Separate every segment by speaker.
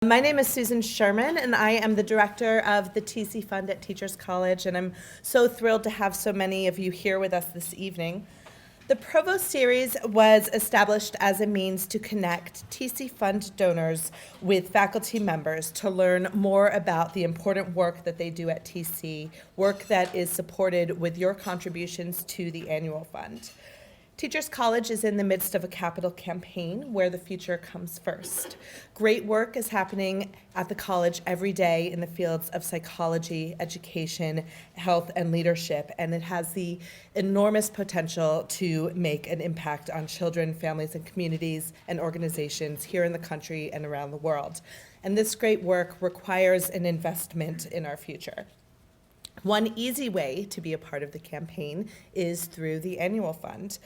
Speaker 1: My name is Susan Sherman, and I am the director of the TC Fund at Teachers College, and I'm so thrilled to have so many of you here with us this evening. The Provost Series was established as a means to connect TC Fund donors with faculty members to learn more about the important work that they do at TC, work that is supported with your contributions to the annual fund. Teachers College is in the midst of a capital campaign where the future comes first. Great work is happening at the college every day in the fields of psychology, education, health, and leadership, and it has the enormous potential to make an impact on children, families, and communities and organizations here in the country and around the world. And this great work requires an investment in our future. One easy way to be a part of the campaign is through the annual fund.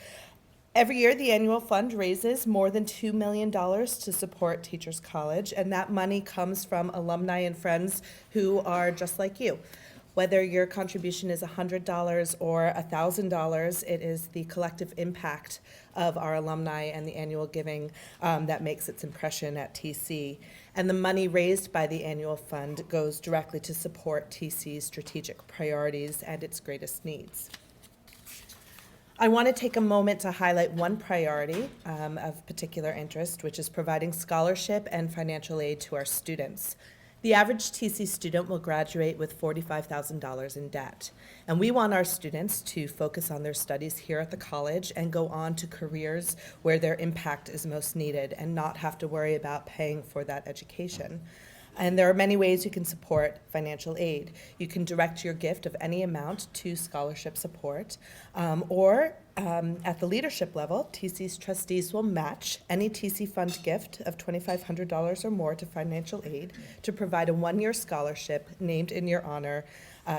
Speaker 1: Every year, the annual fund raises more than $2 million to support Teachers College, and that money comes from alumni and friends who are just like you. Whether your contribution is $100 or $1,000, it is the collective impact of our alumni and the annual giving that makes its impression at TC. And the money raised by the annual fund goes directly to support TC's strategic priorities and its greatest needs. I want to take a moment to highlight one priority of particular interest, which is providing scholarship and financial aid to our students. The average TC student will graduate with $45,000 in debt, and we want our students to focus on their studies here at the college and go on to careers where their impact is most needed and not have to worry about paying for that education. And there are many ways you can support financial aid. You can direct your gift of any amount to scholarship support, or at the leadership level, TC's trustees will match any TC Fund gift of $2,500 or more to financial aid to provide a one-year scholarship named in your honor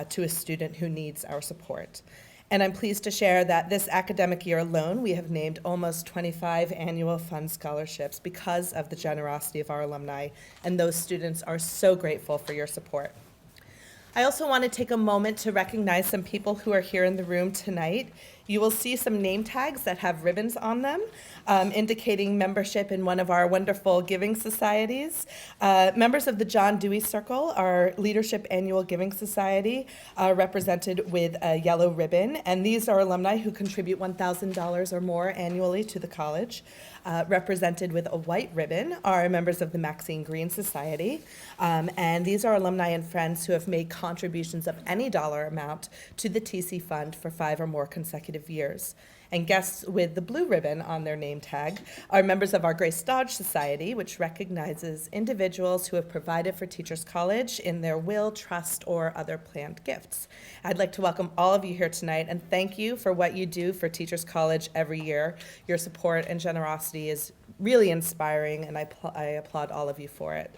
Speaker 1: to a student who needs our support. And I'm pleased to share that this academic year alone, we have named almost 25 annual fund scholarships because of the generosity of our alumni, and those students are so grateful for your support. I also want to take a moment to recognize some people who are here in the room tonight. You will see some name tags that have ribbons on them, indicating membership in one of our wonderful giving societies. Members of the John Dewey Circle, our leadership annual giving society, are represented with a yellow ribbon, and these are alumni who contribute $1,000 or more annually to the college. Represented with a white ribbon are members of the Maxine Green Society, and these are alumni and friends who have made contributions of any dollar amount to the TC Fund for 5 or more consecutive years. And guests with the blue ribbon on their name tag are members of our Grace Dodge Society, which recognizes individuals who have provided for Teachers College in their will, trust, or other planned gifts. I'd like to welcome all of you here tonight and thank you for what you do for Teachers College every year. Your support and generosity is really inspiring, and I applaud all of you for it.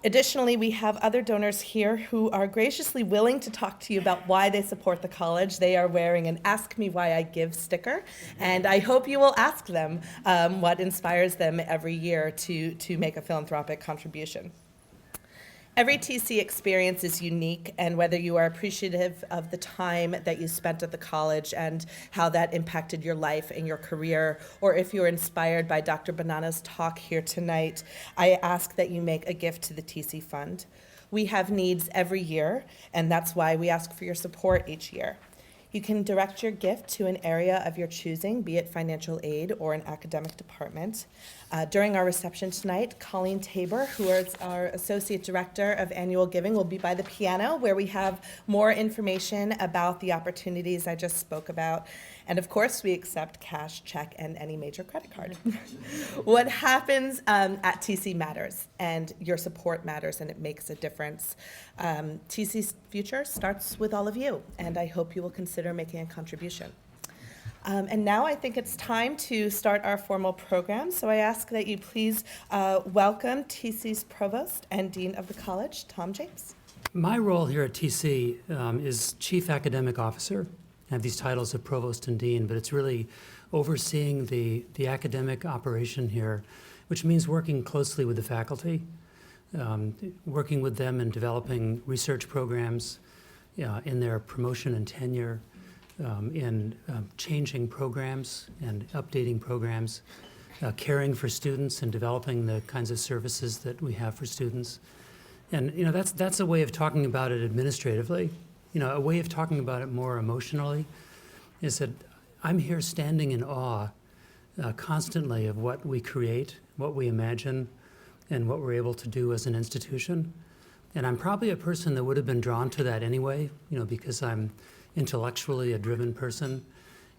Speaker 1: Additionally, we have other donors here who are graciously willing to talk to you about why they support the college. They are wearing an Ask Me Why I Give sticker, and I hope you will ask them what inspires them every year to make a philanthropic contribution. Every TC experience is unique, and whether you are appreciative of the time that you spent at the college and how that impacted your life and your career, or if you're inspired by Dr. Bonanno's talk here tonight, I ask that you make a gift to the TC Fund. We have needs every year, and that's why we ask for your support each year. You can direct your gift to an area of your choosing, be it financial aid or an academic department. During our reception tonight, Colleen Tabor, who is our Associate Director of Annual Giving, will be by the piano where we have more information about the opportunities I just spoke about. And of course, we accept cash, check, and any major credit card. What happens at TC matters, and your support matters, and it makes a difference. TC's future starts with all of you, and I hope you will consider making a contribution. And now I think it's time to start our formal program, so I ask that you please welcome TC's Provost and Dean of the College, Tom James.
Speaker 2: My role here at TC is Chief Academic Officer. I have these titles of Provost and Dean, but it's really overseeing the academic operation here, which means working closely with the faculty, working with them in developing research programs, in their promotion and tenure, in changing programs and updating programs, caring for students and developing the kinds of services that we have for students. And that's a way of talking about it administratively. A way of talking about it more emotionally is that I'm here standing in awe constantly of what we create, what we imagine, and what we're able to do as an institution. And I'm probably a person that would have been drawn to that anyway, because I'm intellectually a driven person.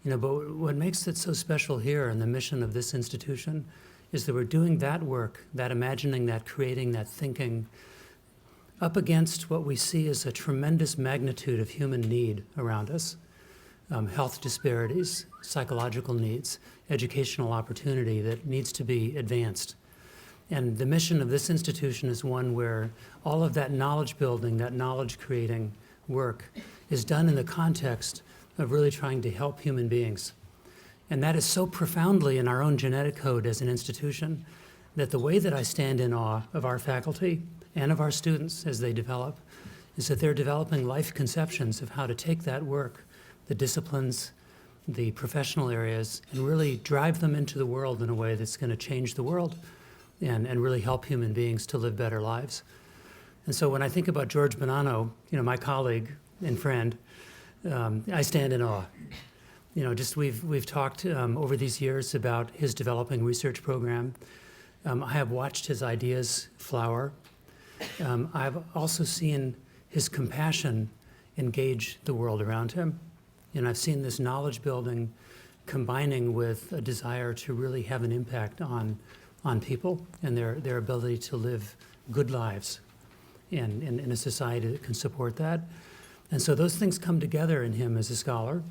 Speaker 2: But what makes it so special here and the mission of this institution is that we're doing that work, that imagining, that creating, that thinking, up against what we see as a tremendous magnitude of human need around us. Health disparities, psychological needs, educational opportunity that needs to be advanced. And the mission of this institution is one where all of that knowledge building, that knowledge creating work is done in the context of really trying to help human beings. And that is so profoundly in our own genetic code as an institution that the way that I stand in awe of our faculty and of our students as they develop is that they're developing life conceptions of how to take that work, the disciplines, the professional areas, and really drive them into the world in a way that's going to change the world and really help human beings to live better lives. And so when I think about George Bonanno, my colleague and friend, I stand in awe. We've talked over these years about his developing research program. I have watched his ideas flower. I've also seen his compassion engage the world around him. And I've seen this knowledge building combining with a desire to really have an impact on people and their ability to live good lives in a society that can support that. And so those things come together in him as a scholar.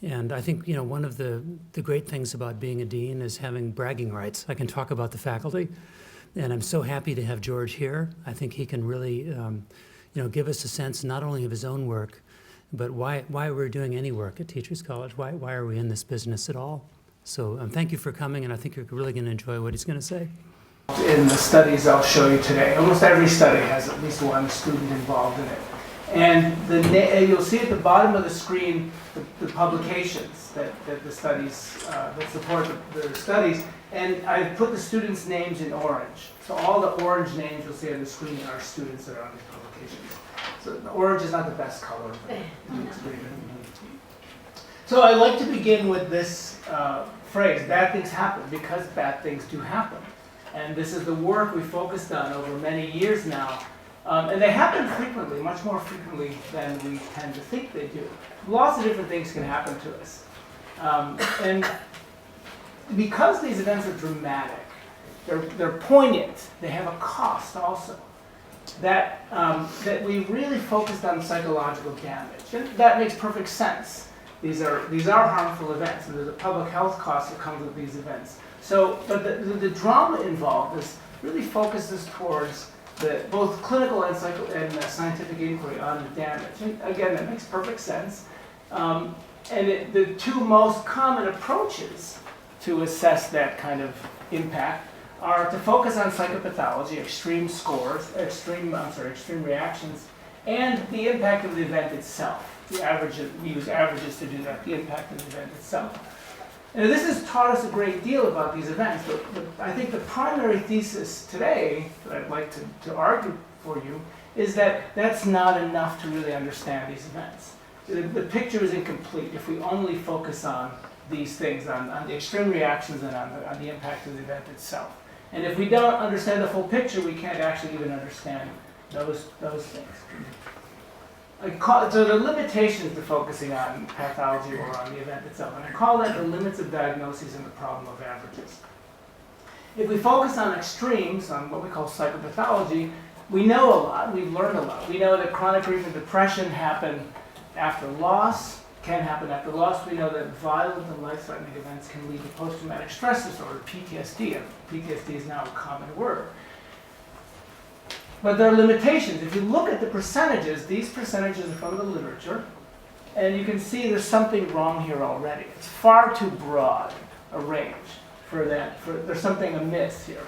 Speaker 2: And I think, one of the great things about being a dean is having bragging rights. I can talk about the faculty, and I'm so happy to have George here. I think he can really, give us a sense not only of his own work, but why we're doing any work at Teachers College. Why are we in this business at all? So thank you for coming, and I think you're really going to enjoy what he's going to say.
Speaker 3: In the studies I'll show you today, almost every study has at least one student involved in it. And you'll see at the bottom of the screen the publications that the studies, that support the studies. And I've put the students' names in orange. So all the orange names you'll see on the screen are students that are on these publications. So the orange is not the best color, but it's green. So I like to begin with this phrase, bad things happen, because bad things do happen. And this is the work we focused on over many years now. And they happen frequently, much more frequently than we tend to think they do. Lots of different things can happen to us. And because these events are dramatic, they're poignant, they have a cost also, that we really focused on psychological damage. And that makes perfect sense. These are harmful events, and there's a public health cost that comes with these events. So, but the drama involved really focuses towards both clinical and scientific inquiry on the damage. And again, that makes perfect sense. And the two most common approaches to assess that kind of impact are to focus on psychopathology, extreme reactions, and the impact of the event itself. We use averages to do that, the impact of the event itself. And this has taught us a great deal about these events, but I think the primary thesis today that I'd like to argue for you is that that's not enough to really understand these events. The picture is incomplete if we only focus on these things, on the extreme reactions and on the impact of the event itself. And if we don't understand the full picture, we can't actually even understand those things. So the limitations to focusing on pathology or on the event itself, and I call that the limits of diagnoses and the problem of averages. If we focus on extremes, on what we call psychopathology, we know a lot, we've learned a lot. We know that chronic grief and depression happen after loss, can happen after loss. We know that violent and life-threatening events can lead to post-traumatic stress disorder, PTSD. PTSD is now a common word. But there are limitations. If you look at the percentages, these percentages are from the literature, and you can see there's something wrong here already. It's far too broad a range for that. There's something amiss here.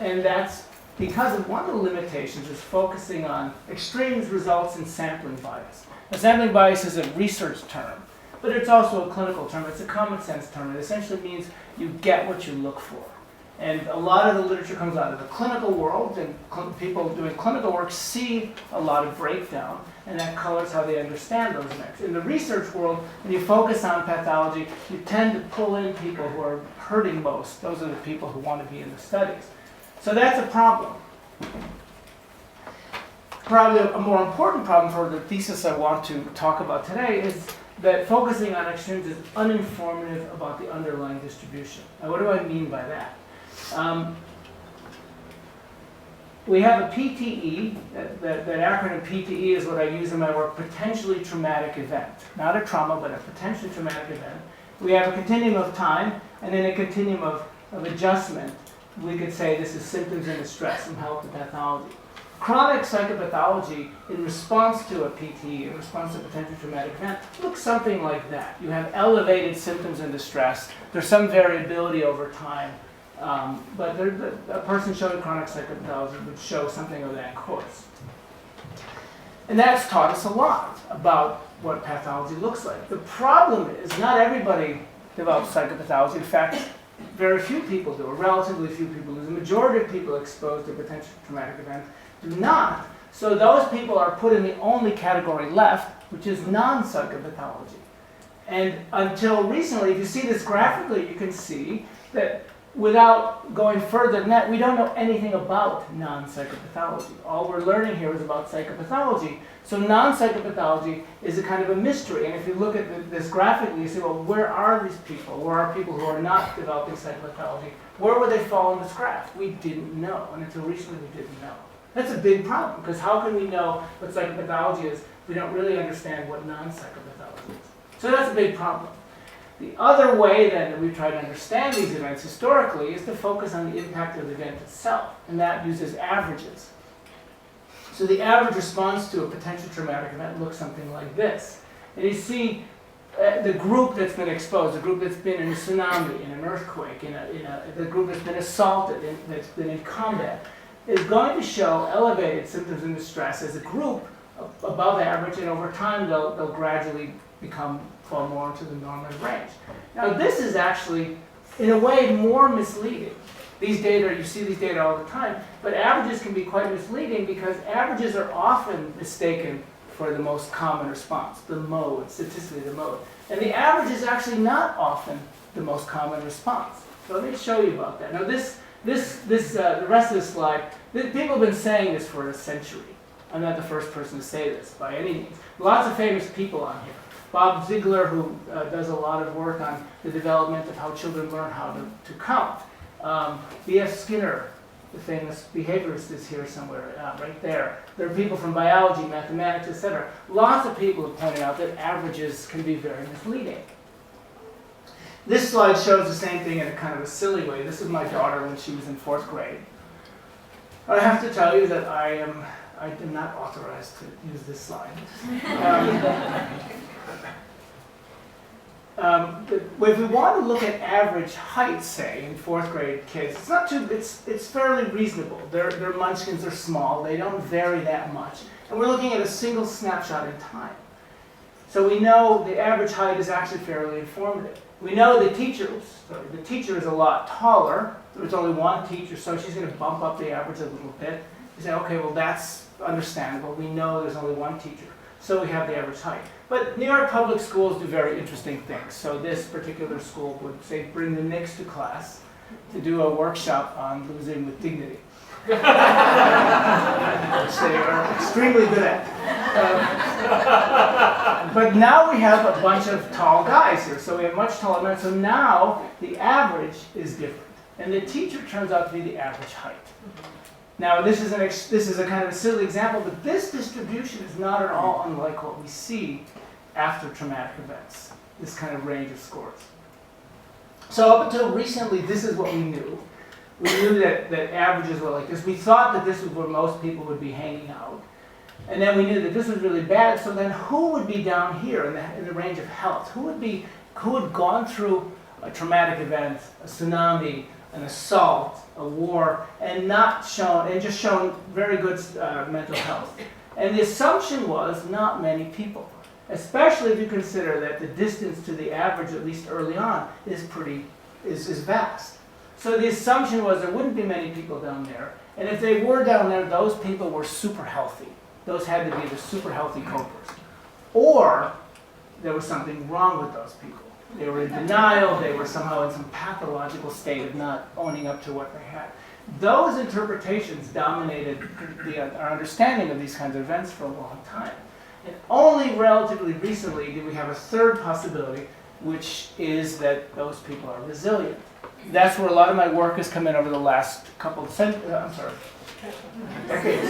Speaker 3: And that's because of one of the limitations is focusing on extremes results in sampling bias. Now, sampling bias is a research term, but it's also a clinical term. It's a common sense term. It essentially means you get what you look for. And a lot of the literature comes out of the clinical world, and people doing clinical work see a lot of breakdown, and that colors how they understand those events. In the research world, when you focus on pathology, you tend to pull in people who are hurting most. Those are the people who want to be in the studies. So that's a problem. Probably a more important problem for the thesis I want to talk about today is that focusing on extremes is uninformative about the underlying distribution. Now, what do I mean by that? We have a PTE, that acronym PTE is what I use in my work, potentially traumatic event. Not a trauma, but a potentially traumatic event. We have a continuum of time, and then a continuum of adjustment. We could say this is symptoms and distress from health to pathology. Chronic psychopathology in response to a PTE, in response to a potentially traumatic event, looks something like that. You have elevated symptoms and distress. There's some variability over time. But a person showing chronic psychopathology would show something of that course. And that's taught us a lot about what pathology looks like. The problem is not everybody develops psychopathology. In fact, very few people do, or relatively few people do. The majority of people exposed to a potential traumatic event do not. So those people are put in the only category left, which is non-psychopathology. And until recently, if you see this graphically, you can see that without going further than that, we don't know anything about non-psychopathology. All we're learning here is about psychopathology. So non-psychopathology is a kind of a mystery. And if you look at this graphically, you say, well, where are these people? Where are people who are not developing psychopathology? Where would they fall in this graph? We didn't know. And until recently, we didn't know. That's a big problem, because how can we know what psychopathology is if we don't really understand what non-psychopathology is? So that's a big problem. The other way then that we try to understand these events historically is to focus on the impact of the event itself, and that uses averages. So the average response to a potential traumatic event looks something like this. And you see the group that's been exposed, the group that's been in a tsunami, in an earthquake, the group that's been assaulted, that's been in combat, is going to show elevated symptoms and distress as a group above average, and over time they'll gradually fall more into the normal range. Now this is actually, in a way, more misleading. These data, you see these data all the time, but averages can be quite misleading because averages are often mistaken for the most common response, the mode, statistically the mode. And the average is actually not often the most common response. So let me show you about that. Now the rest of this slide, people have been saying this for a century. I'm not the first person to say this by any means. Lots of famous people on here. Bob Ziegler, who does a lot of work on the development of how children learn how to count. B.F. Skinner, the famous behaviorist, is here somewhere, right there. There are people from biology, mathematics, etc. Lots of people have pointed out that averages can be very misleading. This slide shows the same thing in a kind of a silly way. This is my daughter when she was in 4th grade. I have to tell you that I am not authorized to use this slide. If we want to look at average height, say, in 4th grade kids, it's not too, it's fairly reasonable. Their munchkins are small, they don't vary that much. And we're looking at a single snapshot in time. So we know the average height is actually fairly informative. We know the teacher is a lot taller. There's only one teacher, so she's going to bump up the average a little bit. You say, okay, well that's understandable. We know there's only one teacher, so we have the average height. But New York public schools do very interesting things. So this particular school would, say, bring the Knicks to class to do a workshop on losing with dignity, which they are extremely good at. But now we have a bunch of tall guys here, so we have much taller men. So now the average is different, and the teacher turns out to be the average height. Now this is a kind of a silly example, but this distribution is not at all unlike what we see after traumatic events, this kind of range of scores. So up until recently, this is what we knew. We knew that averages were like this. We thought that this was where most people would be hanging out. And then we knew that this was really bad, so then who would be down here in the range of health? Who had gone through a traumatic event, a tsunami, an assault, a war, and just shown very good mental health? And the assumption was not many people. especially if you consider that the distance to the average, at least early on, is vast. So the assumption was there wouldn't be many people down there, and if they were down there, those people were super healthy. Those had to be the super healthy copers. Or there was something wrong with those people. They were in denial, they were somehow in some pathological state of not owning up to what they had. Those interpretations dominated our understanding of these kinds of events for a long time. And only relatively recently do we have a third possibility, which is that those people are resilient. That's where a lot of my work has come in over the last couple of decades.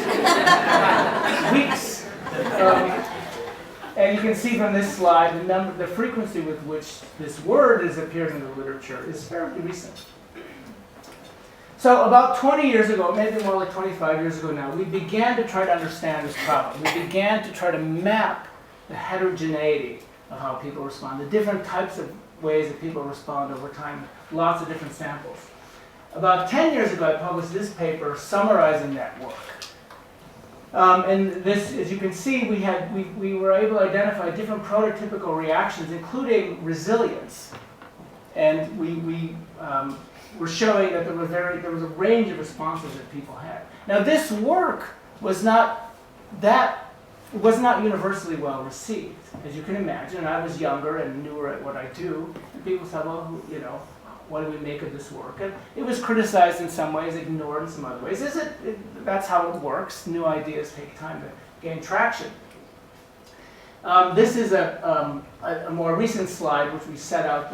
Speaker 3: Weeks. And you can see from this slide the frequency with which this word is appearing in the literature is fairly recent. So about 20 years ago, maybe more like 25 years ago now, we began to try to understand this problem. We began to try to map the heterogeneity of how people respond, the different types of ways that people respond over time, lots of different samples. About 10 years ago, I published this paper summarizing that work. And this, as you can see, we were able to identify different prototypical reactions, including resilience. And we were showing that there was a range of responses that people had. Now, this work was not universally well received, as you can imagine. And I was younger and newer at what I do, and people thought, well, what do we make of this work? And it was criticized in some ways, ignored in some other ways. That's how it works. New ideas take time to gain traction. This is a more recent slide, which we set out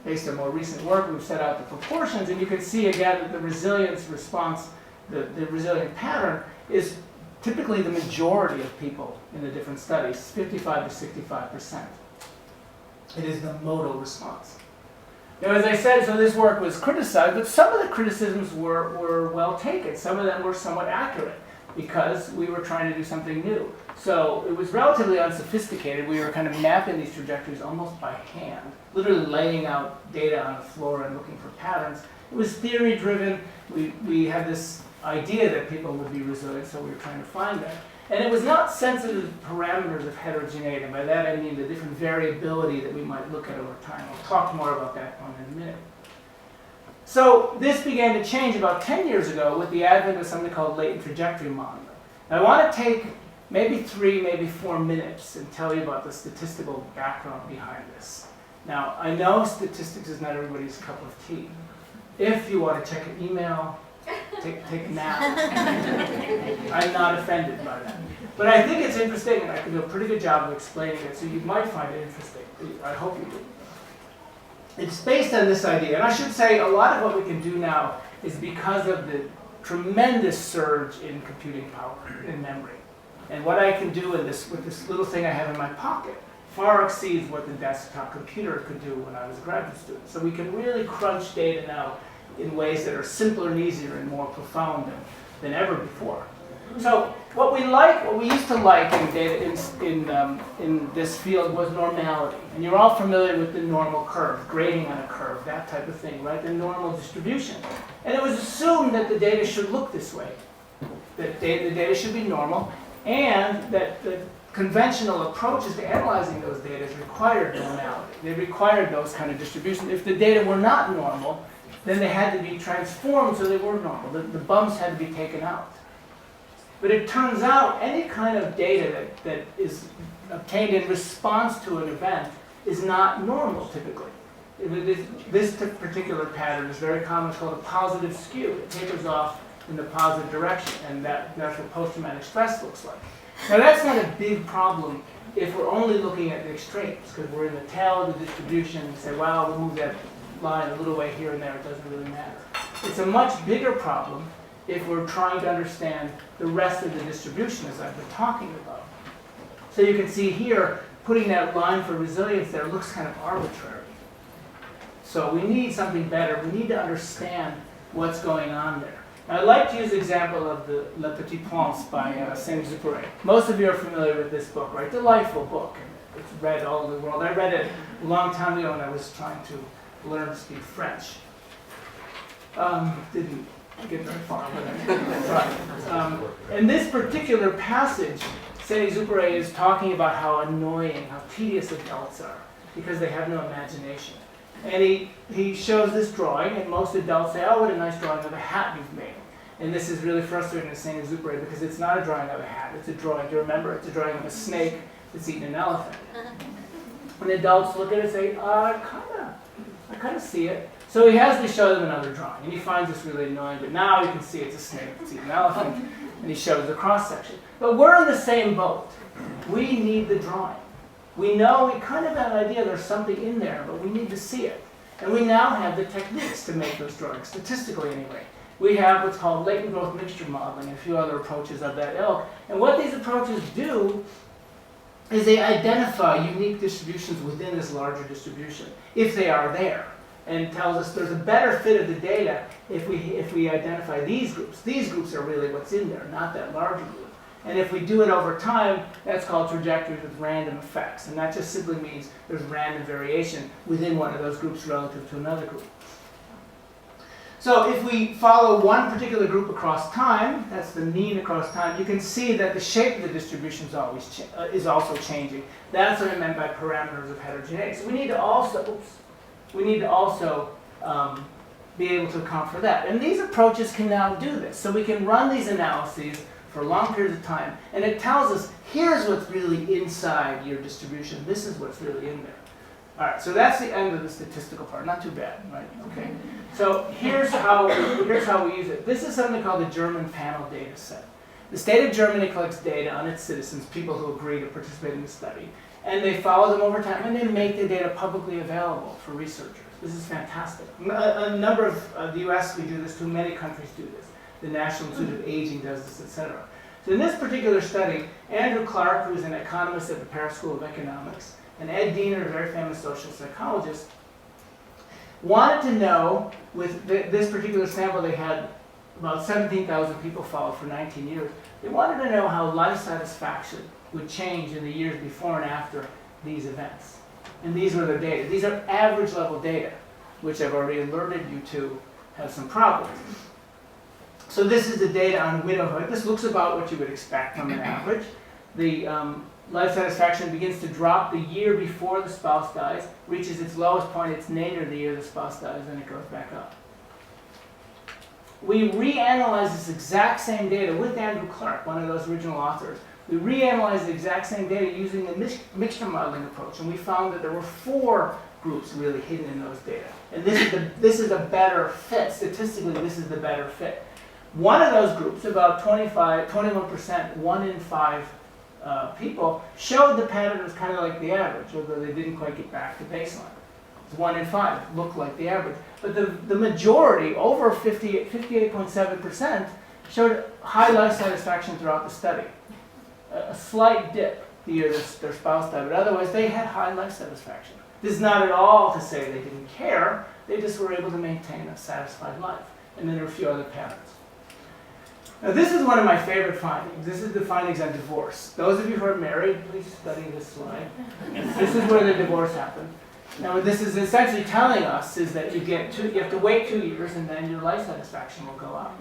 Speaker 3: based on more recent work, we've set out the proportions, and you can see again that the resilience response, the resilient pattern, is typically the majority of people in the different studies, 55 to 65%. It is the modal response. Now, as I said, so this work was criticized, but some of the criticisms were well taken. Some of them were somewhat accurate because we were trying to do something new. So it was relatively unsophisticated. We were kind of mapping these trajectories almost by hand, literally laying out data on the floor and looking for patterns. It was theory-driven. We had this idea that people would be resilient, so we were trying to find that. And it was not sensitive to parameters of heterogeneity. And by that I mean the different variability that we might look at over time. I'll talk more about that one in a minute. So this began to change about 10 years ago with the advent of something called latent trajectory modeling. Now, I want to take maybe 3, maybe 4 minutes and tell you about the statistical background behind this. Now, I know statistics is not everybody's cup of tea. If you want to check an email, take a nap. I'm not offended by that. But I think it's interesting, and I can do a pretty good job of explaining it, so you might find it interesting. I hope you do. It's based on this idea, and I should say a lot of what we can do now is because of the tremendous surge in computing power, in memory. And what I can do with this little thing I have in my pocket far exceeds what the desktop computer could do when I was a graduate student. So we can really crunch data now in ways that are simpler and easier and more profound than ever before. So what we used to like in data in this field was normality. And you're all familiar with the normal curve, grading on a curve, that type of thing, right? The normal distribution. And it was assumed that the data should look this way, that the data should be normal, and that the conventional approaches to analyzing those data required normality. They required those kind of distributions. If the data were not normal, then they had to be transformed so they were normal. The bumps had to be taken out. But it turns out any kind of data that is obtained in response to an event is not normal typically. This particular pattern is very common. It's called a positive skew. It tapers off in the positive direction, and that's what post-traumatic stress looks like. Now, that's not a big problem if we're only looking at the extremes, because we're in the tail of the distribution and say, well, we'll move that line a little way here and there, it doesn't really matter. It's a much bigger problem if we're trying to understand the rest of the distribution, as I've been talking about. So you can see here, putting that line for resilience there looks kind of arbitrary. So we need something better. We need to understand what's going on there. Now, I'd like to use the example of the Le Petit Prince by Saint-Exupéry. Most of you are familiar with this book, right? Delightful book. It's read all over the world. I read it a long time ago when I was trying to learn to speak French. Didn't get very far, but I tried. In this particular passage, Saint-Exupéry is talking about how annoying, how tedious adults are because they have no imagination. And he shows this drawing, and most adults say, oh, what a nice drawing of a hat you've made. And this is really frustrating to Saint-Exupéry because it's not a drawing of a hat. It's a drawing, do you remember? It's a drawing of a snake that's eaten an elephant. And adults look at it and say, I kind of see it. So he has to show them another drawing. And he finds this really annoying, but now you can see it's a snake that's eaten an elephant. And he shows the cross-section. But we're in the same boat. We need the drawing. We know, we kind of have an idea there's something in there, but we need to see it. And we now have the techniques to make those drawings, statistically anyway. We have what's called latent growth mixture modeling and a few other approaches of that ilk. And what these approaches do is they identify unique distributions within this larger distribution, if they are there, and tells us there's a better fit of the data if we identify these groups. These groups are really what's in there, not that larger group. And if we do it over time, that's called trajectories with random effects. And that just simply means there's random variation within one of those groups relative to another group. So if we follow one particular group across time, that's the mean across time, you can see that the shape of the distribution is also changing. That's what I meant by parameters of heterogeneity. So we need to also, be able to account for that. And these approaches can now do this. So we can run these analyses for long periods of time, and it tells us, here's what's really inside your distribution. This is what's really in there. All right, so that's the end of the statistical part. Not too bad, right? Okay. So here's how we use it. This is something called the German panel data set. The state of Germany collects data on its citizens, people who agree to participate in the study, and they follow them over time, and they make the data publicly available for researchers. This is fantastic. A number of the US, we do this too. Many countries do this. The National Institute of Aging does this, etc. So in this particular study, Andrew Clark, who's an economist at the Paris School of Economics, and Ed Diener, a very famous social psychologist, wanted to know, with this particular sample, they had about 17,000 people followed for 19 years. They wanted to know how life satisfaction would change in the years before and after these events. And these were their data. These are average level data, which I've already alerted you to have some problems. So this is the data on widowhood. This looks about what you would expect from an average. The life satisfaction begins to drop the year before the spouse dies, reaches its lowest point, it's nadir the year the spouse dies, and it goes back up. We reanalyzed this exact same data with Andrew Clark, one of those original authors. We reanalyzed the exact same data using the mixture modeling approach, and we found that there were 4 groups really hidden in those data. And this is a better fit. Statistically, this is the better fit. One of those groups, about 21%, 1 in 5 people, showed the pattern was kind of like the average, although they didn't quite get back to baseline. It's 1 in 5, looked like the average. But the majority, over 58.7%, showed high life satisfaction throughout the study. A slight dip the year their spouse died, but otherwise they had high life satisfaction. This is not at all to say they didn't care, they just were able to maintain a satisfied life. And then there were a few other patterns. Now this is one of my favorite findings. This is the findings on divorce. Those of you who are married, please study this slide. This is where the divorce happened. Now what this is essentially telling us is that you have to wait 2 years and then your life satisfaction will go up.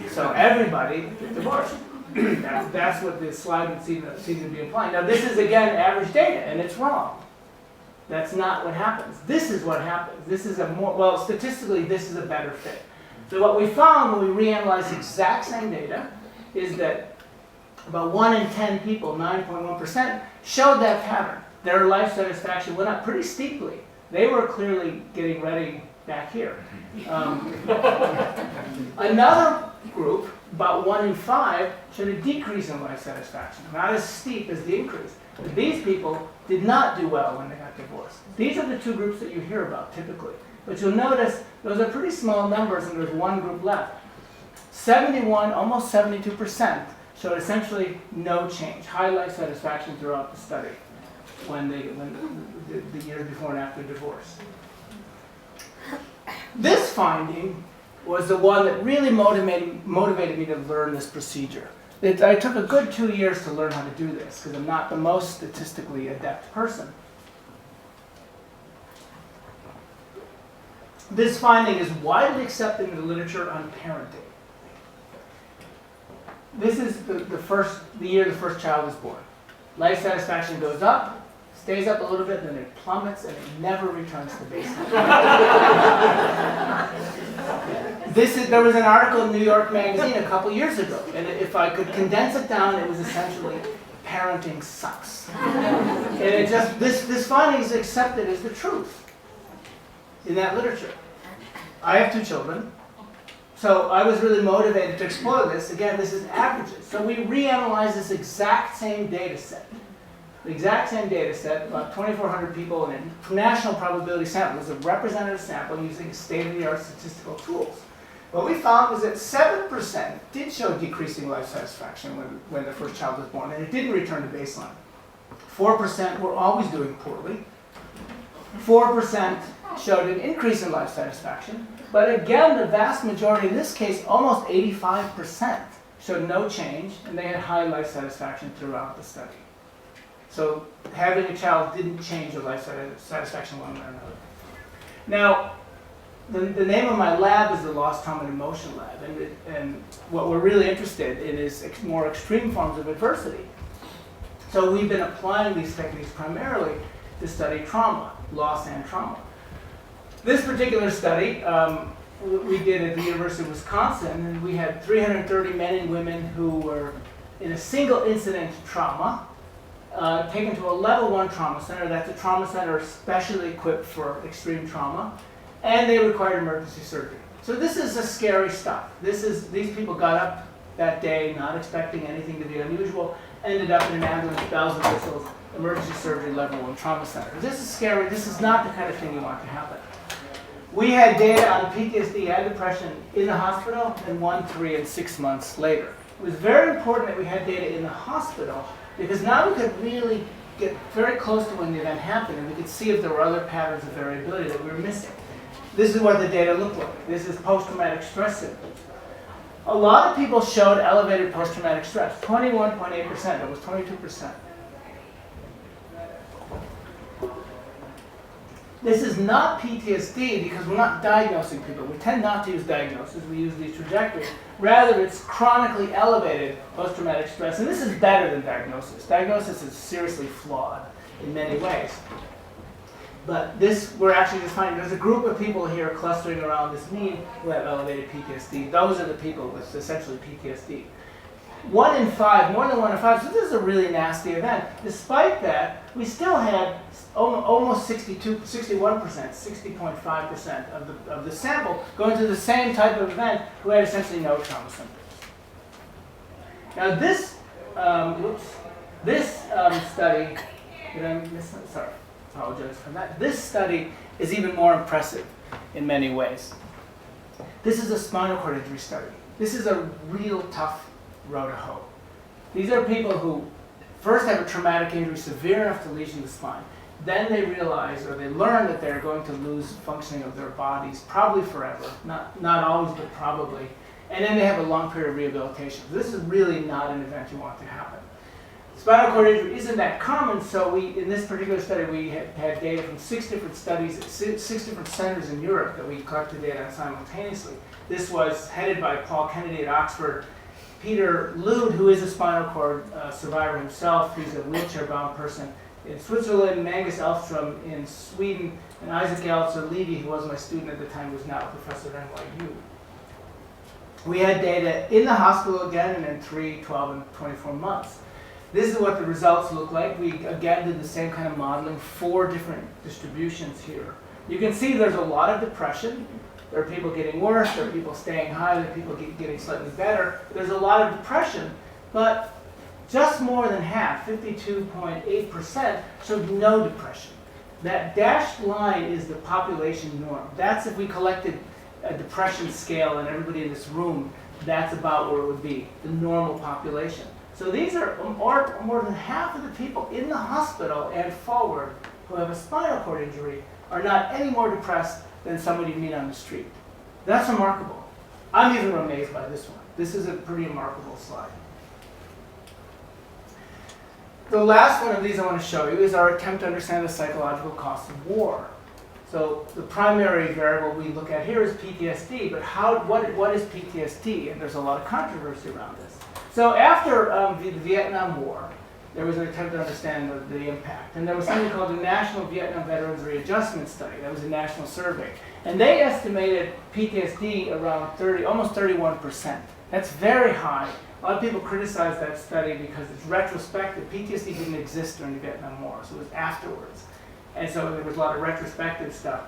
Speaker 3: So everybody gets divorced. That's what this slide would seem to be implying. Now this is again average data, and it's wrong. That's not what happens. This is what happens. This is statistically this is a better fit. So what we found when we reanalyzed the exact same data is that about 1 in 10 people, 9.1%, showed that pattern. Their life satisfaction went up pretty steeply. They were clearly getting ready back here. Another group, about 1 in 5, showed a decrease in life satisfaction, not as steep as the increase. But these people did not do well when they got divorced. These are the 2 groups that you hear about typically. But you'll notice those are pretty small numbers and there's 1 group left. 71, almost 72% showed essentially no change, high life satisfaction throughout the study when the years before and after divorce. This finding was the one that really motivated me to learn this procedure. I took a good 2 years to learn how to do this because I'm not the most statistically adept person. This finding is widely accepted in the literature on parenting. this is the year the first child is born. Life satisfaction goes up, stays up a little bit, then it plummets, and it never returns to baseline. There was an article in New York Magazine a couple years ago, and if I could condense it down, it was essentially parenting sucks. And it just, this finding is accepted as the truth in that literature. I have 2 children, so I was really motivated to explore this. Again, this is averages. So we reanalyzed this exact same data set. The exact same data set, about 2,400 people in a national probability sample. It was a representative sample using state-of-the-art statistical tools. What we found was that 7% did show decreasing life satisfaction when the first child was born, and it didn't return to baseline. 4% were always doing poorly. 4% showed an increase in life satisfaction. But again, the vast majority, in this case, almost 85%, showed no change, and they had high life satisfaction throughout the study. So having a child didn't change your life satisfaction one way or another. Now, the name of my lab is the Loss, Trauma, and Emotion Lab, and what we're really interested in is more extreme forms of adversity. So we've been applying these techniques primarily to study trauma, loss and trauma. This particular study we did at the University of Wisconsin, and we had 330 men and women who were in a single incident trauma, taken to a level 1 trauma center. That's a trauma center specially equipped for extreme trauma, and they required emergency surgery. So this is a scary stuff. These people got up that day not expecting anything to be unusual, ended up in an ambulance, bells and whistles, emergency surgery level 1 trauma center. This is scary. This is not the kind of thing you want to happen. We had data on PTSD and depression in the hospital, and 1, 3, and 6 months later. It was very important that we had data in the hospital, because now we could really get very close to when the event happened, and we could see if there were other patterns of variability that we were missing. This is what the data looked like. This is post-traumatic stress symptoms. A lot of people showed elevated post-traumatic stress, 21.8%, that was 22%. This is not PTSD because we're not diagnosing people. We tend not to use diagnosis. We use these trajectories. Rather, it's chronically elevated post-traumatic stress. And this is better than diagnosis. Diagnosis is seriously flawed in many ways. But this, we're actually just finding there's a group of people here clustering around this mean who have elevated PTSD. Those are the people with essentially PTSD. 1 in 5, more than 1 in 5, so this is a really nasty event. Despite that, we still had almost 61%, 60.5% of the sample going through the same type of event who had essentially no trauma symptoms. Now this, study, did I miss that? Sorry, apologize for that. This study is even more impressive in many ways. This is a spinal cord injury study. This is a real tough row to hoe. These are people who first have a traumatic injury severe enough to lesion the spine. Then they realize or they learn that they're going to lose functioning of their bodies, probably forever. Not always, but probably. And then they have a long period of rehabilitation. This is really not an event you want to happen. Spinal cord injury isn't that common, so in this particular study, we had data from 6 different studies at 6 different centers in Europe that we collected data on simultaneously. This was headed by Paul Kennedy at Oxford, Peter Lude, who is a spinal cord survivor himself. He's a wheelchair-bound person in Switzerland, Mangus Elfstrom in Sweden, and Isaac Elzer Levy, who was my student at the time, who's now a professor at NYU. We had data in the hospital again, and in 3, 12, and 24 months. This is what the results look like. We again did the same kind of modeling, 4 different distributions here. You can see there's a lot of depression. There are people getting worse, there are people staying high, there are people getting slightly better. There's a lot of depression, but just more than half, 52.8%, showed no depression. That dashed line is the population norm. That's if we collected a depression scale and everybody in this room, that's about where it would be, the normal population. So these are more than half of the people in the hospital and forward who have a spinal cord injury are not any more depressed than somebody you meet on the street. That's remarkable. I'm even amazed by this one. This is a pretty remarkable slide. The last one of these I want to show you is our attempt to understand the psychological cost of war. So the primary variable we look at here is PTSD, but what is PTSD? And there's a lot of controversy around this. So after the Vietnam War, there was an attempt to understand the impact. And there was something called the National Vietnam Veterans Readjustment Study. That was a national survey. And they estimated PTSD around almost 31%. That's very high. A lot of people criticize that study because it's retrospective. PTSD didn't exist during the Vietnam War, so it was afterwards. And so there was a lot of retrospective stuff.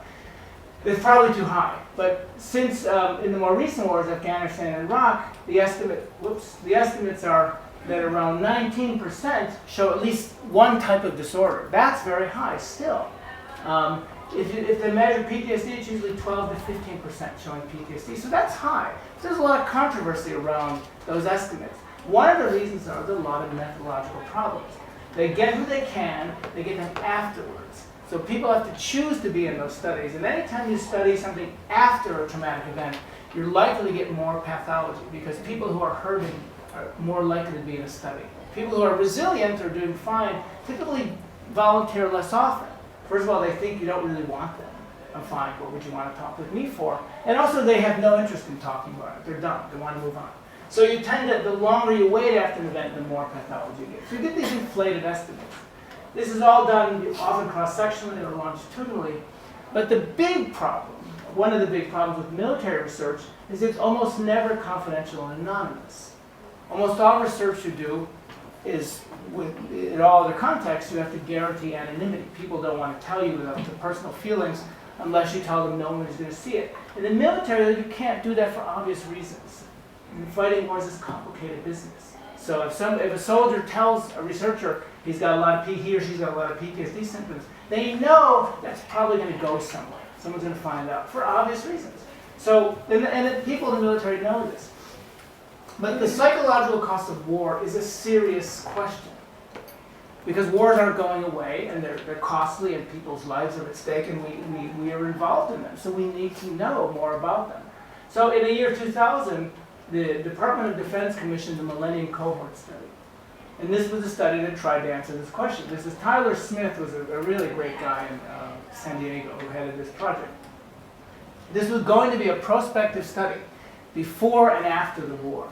Speaker 3: It's probably too high. But since in the more recent wars, Afghanistan and Iraq, the estimates are that around 19% show at least one type of disorder. That's very high still. If they measure PTSD, it's usually 12 to 15% showing PTSD. So that's high. So there's a lot of controversy around those estimates. One of the reasons are there's a lot of methodological problems. They get who they can, they get them afterwards. So people have to choose to be in those studies. And anytime you study something after a traumatic event, you're likely to get more pathology because people who are hurting are more likely to be in a study. People who are resilient or doing fine typically volunteer less often. First of all, they think you don't really want them. I'm fine, what would you want to talk with me for? And also they have no interest in talking about it. They're done, they want to move on. So you tend to, the longer you wait after an event, the more pathology you get. So you get these inflated estimates. This is all done often cross-sectionally or longitudinally. But the big problem, one of the big problems with military research is it's almost never confidential and anonymous. Almost all research you do is, in all other contexts, you have to guarantee anonymity. People don't want to tell you the personal feelings unless you tell them no one is going to see it. In the military, you can't do that for obvious reasons. Fighting wars is complicated business. So if a soldier tells a researcher he or she's got a lot of PTSD symptoms, they know that's probably going to go somewhere. Someone's going to find out for obvious reasons. So, and the people in the military know this. But the psychological cost of war is a serious question. Because wars aren't going away, and they're costly, and people's lives are at stake, and we are involved in them. So we need to know more about them. So in the year 2000, the Department of Defense commissioned the Millennium Cohort Study. And this was a study that tried to answer this question. This is Tyler Smith, was a really great guy in San Diego who headed this project. This was going to be a prospective study before and after the war.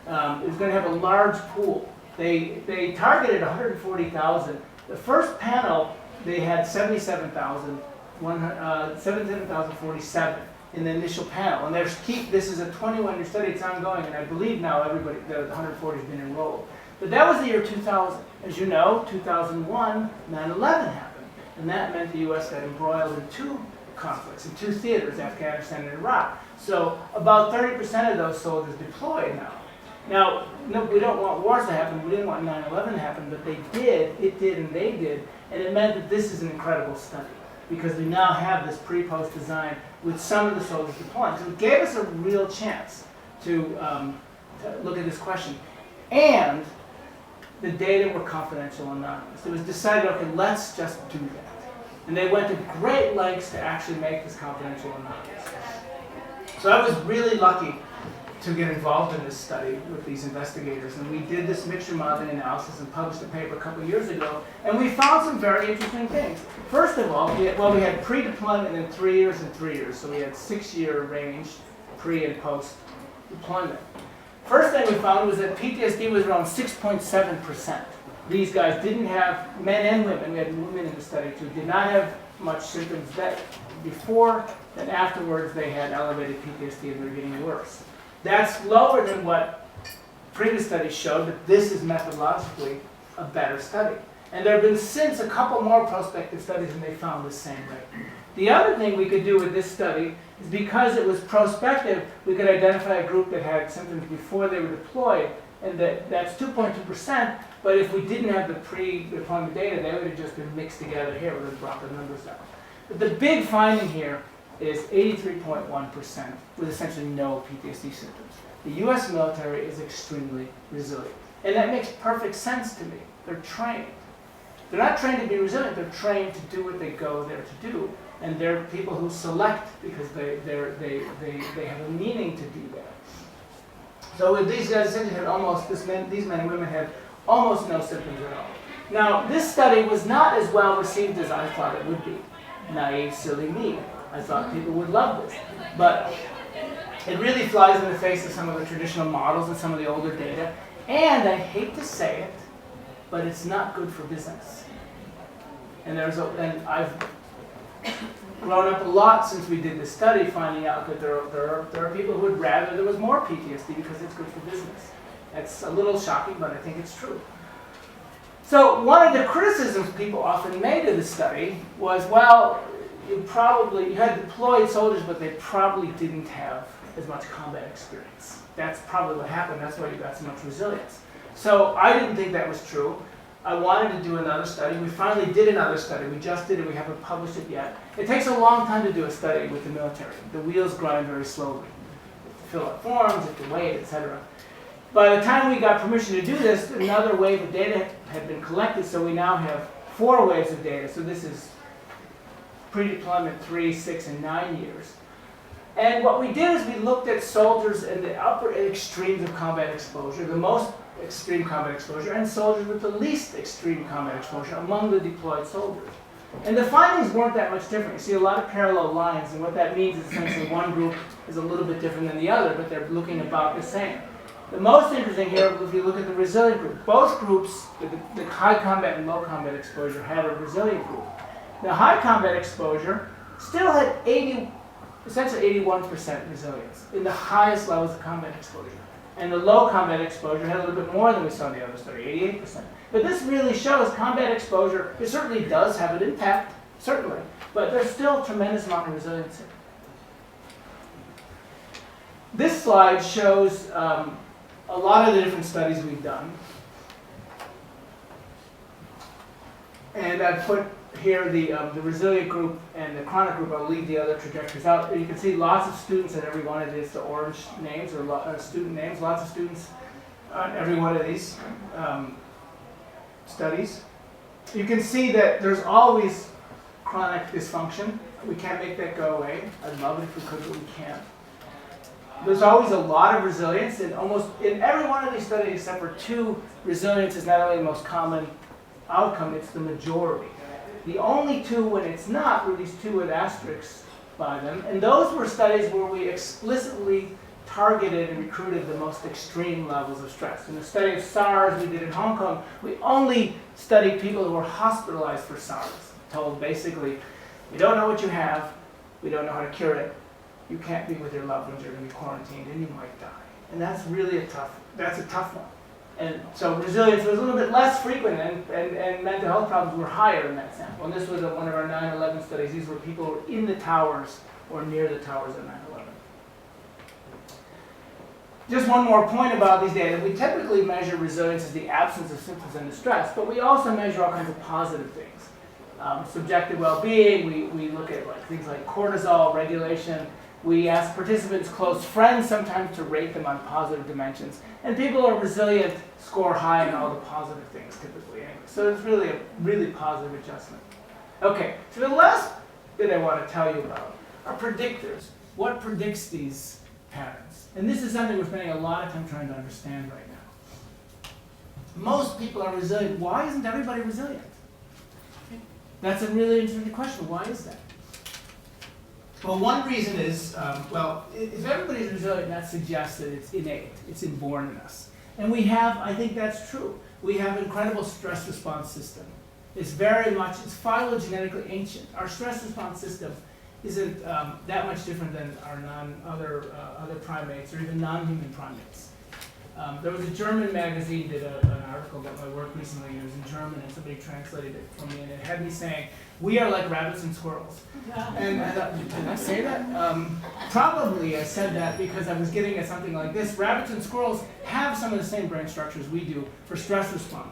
Speaker 3: It was going to have a large pool. They targeted 140,000. The first panel, they had 77,047 in the initial panel. And this is a 21-year study, it's ongoing, and I believe now the 140 has been enrolled. But that was the year 2000. As you know, 2001, 9/11 happened. And that meant the US got embroiled in two conflicts, in two theaters, Afghanistan and Iraq. So about 30% of those soldiers deployed now. Now, no, we don't want wars to happen, we didn't want 9/11 to happen, but they did, it did, and they did, and it meant that this is an incredible study, because we now have this pre-post design with some of the soldiers deploying. So it gave us a real chance to look at this question. And the data were confidential and anonymous. It was decided, okay, let's just do that. And they went to great lengths to actually make this confidential and anonymous. So I was really lucky to get involved in this study with these investigators. And we did this mixture modeling analysis and published a paper a couple years ago. And we found some very interesting things. First of all, we had pre-deployment in 3 years and 3 years. So we had 6-year range, pre and post-deployment. First thing we found was that PTSD was around 6.7%. These guys didn't have, men and women, we had women in the study too, did not have much symptoms that before and afterwards they had elevated PTSD and they were getting worse. That's lower than what previous studies showed, but this is methodologically a better study. And there have been since a couple more prospective studies and they found the same rate. The other thing we could do with this study is because it was prospective, we could identify a group that had symptoms before they were deployed, and that's 2.2%, but if we didn't have the pre-deployment data, they would have just been mixed together here, we would have brought the numbers down. But the big finding here is 83.1% with essentially no PTSD symptoms. The US military is extremely resilient. And that makes perfect sense to me. They're trained. They're not trained to be resilient, they're trained to do what they go there to do. And they're people who select because they have a meaning to do that. So with these guys, essentially had these men and women had almost no symptoms at all. Now, this study was not as well received as I thought it would be. Naive, silly me. I thought people would love this. But It really flies in the face of some of the traditional models and some of the older data. And I hate to say it, but it's not good for business. And I've grown up a lot since we did this study, finding out that there are people who would rather there was more PTSD because it's good for business. That's a little shocking, but I think it's true. So one of the criticisms people often made of the study was, well, you had deployed soldiers, but they probably didn't have as much combat experience. That's probably what happened. That's why you got so much resilience. So I didn't think that was true. I wanted to do another study. We finally did another study. We just did it. We haven't published it yet. It takes a long time to do a study with the military. The wheels grind very slowly. You have to fill out forms, you have to wait, etc. By the time we got permission to do this, another wave of data had been collected, so we now have 4 waves of data. So this is pre-deployment 3, 6, and 9 years. And what we did is we looked at soldiers in the upper extremes of combat exposure, the most extreme combat exposure, and soldiers with the least extreme combat exposure among the deployed soldiers. And the findings weren't that much different. You see a lot of parallel lines, and what that means is essentially one group is a little bit different than the other, but they're looking about the same. The most interesting here, if you look at the resilient group, both groups, the high combat and low combat exposure, had a resilient group. The high combat exposure still had essentially 81% resilience in the highest levels of combat exposure. And the low combat exposure had a little bit more than we saw in the other study, 88%. But this really shows combat exposure, it certainly does have an impact, certainly, but there's still a tremendous amount of resiliency. This slide shows a lot of the different studies we've done. And I've put here the resilient group and the chronic group. I'll leave the other trajectories out. You can see lots of students in every one of these, the orange names or student names, lots of students on every one of these studies. You can see that there's always chronic dysfunction. We can't make that go away. I'd love it if we could, but we can't. There's always a lot of resilience, and almost in every one of these studies, except for 2, resilience is not only the most common outcome, it's the majority. The only 2 when it's not were these 2 with asterisks by them, and those were studies where we explicitly targeted and recruited the most extreme levels of stress. In the study of SARS we did in Hong Kong, we only studied people who were hospitalized for SARS, told basically, we don't know what you have, we don't know how to cure it, you can't be with your loved ones, you're going to be quarantined, and you might die. And that's really a tough one. And so resilience was a little bit less frequent, and mental health problems were higher in that sample. And this was one of our 9/11 studies. These were people who were in the towers or near the towers at 9/11. Just one more point about these data. We typically measure resilience as the absence of symptoms and distress, but we also measure all kinds of positive things. Subjective well-being, we look at things like cortisol regulation. We ask participants' close friends sometimes to rate them on positive dimensions. And people who are resilient score high on all the positive things typically. Anyway. So it's really a really positive adjustment. Okay, so the last bit I want to tell you about are predictors. What predicts these patterns? And this is something we're spending a lot of time trying to understand right now. Most people are resilient. Why isn't everybody resilient? That's a really interesting question. Why is that? Well, one reason is, if everybody's resilient, that suggests that it's innate, it's inborn in us. And we have, I think that's true, we have an incredible stress response system. It's phylogenetically ancient. Our stress response system isn't that much different than our other primates or even non-human primates. There was a German magazine did an article about my work recently. It was in German, and somebody translated it for me, and it had me saying, "We are like rabbits and squirrels." And I thought, did I say that? Probably I said that because I was getting at something like this. Rabbits and squirrels have some of the same brain structures we do for stress response.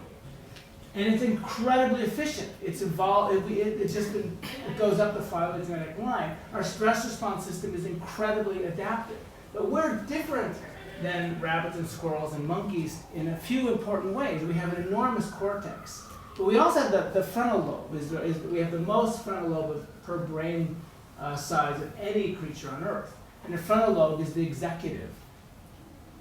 Speaker 3: And it's incredibly efficient. It's evolved. It goes up the phylogenetic line. Our stress response system is incredibly adaptive. But we're different than rabbits and squirrels and monkeys in a few important ways. We have an enormous cortex. But we also have the frontal lobe. We have the most frontal lobe per brain size of any creature on Earth. And the frontal lobe is the executive,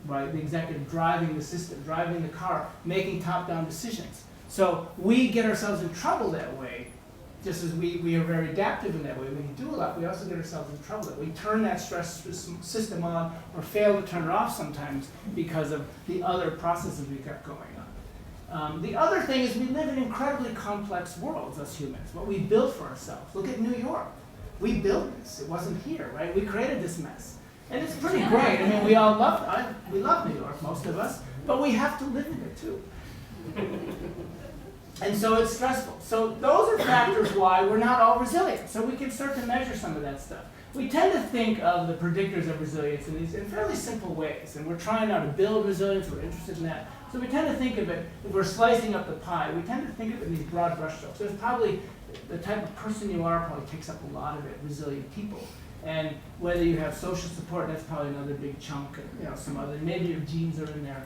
Speaker 3: right? The executive driving the system, driving the car, making top-down decisions. So we get ourselves in trouble that way Just as we are very adaptive in that way, we can do a lot, we also get ourselves in trouble. We turn that stress system on or fail to turn it off sometimes because of the other processes we've got going on. The other thing is we live in incredibly complex worlds as humans, what we built for ourselves. Look at New York. We built this. It wasn't here, right? We created this mess. And it's pretty great. I mean, we love New York, most of us, but we have to live in it too. And so it's stressful. So those are factors why we're not all resilient. So we can start to measure some of that stuff. We tend to think of the predictors of resilience in fairly simple ways. And we're trying now to build resilience. We're interested in that. So we tend to think of it, if we're slicing up the pie, we tend to think of it in these broad brushstrokes. There's probably the type of person you are probably takes up a lot of it, resilient people. And whether you have social support, that's probably another big chunk. And, some other, maybe your genes are in there.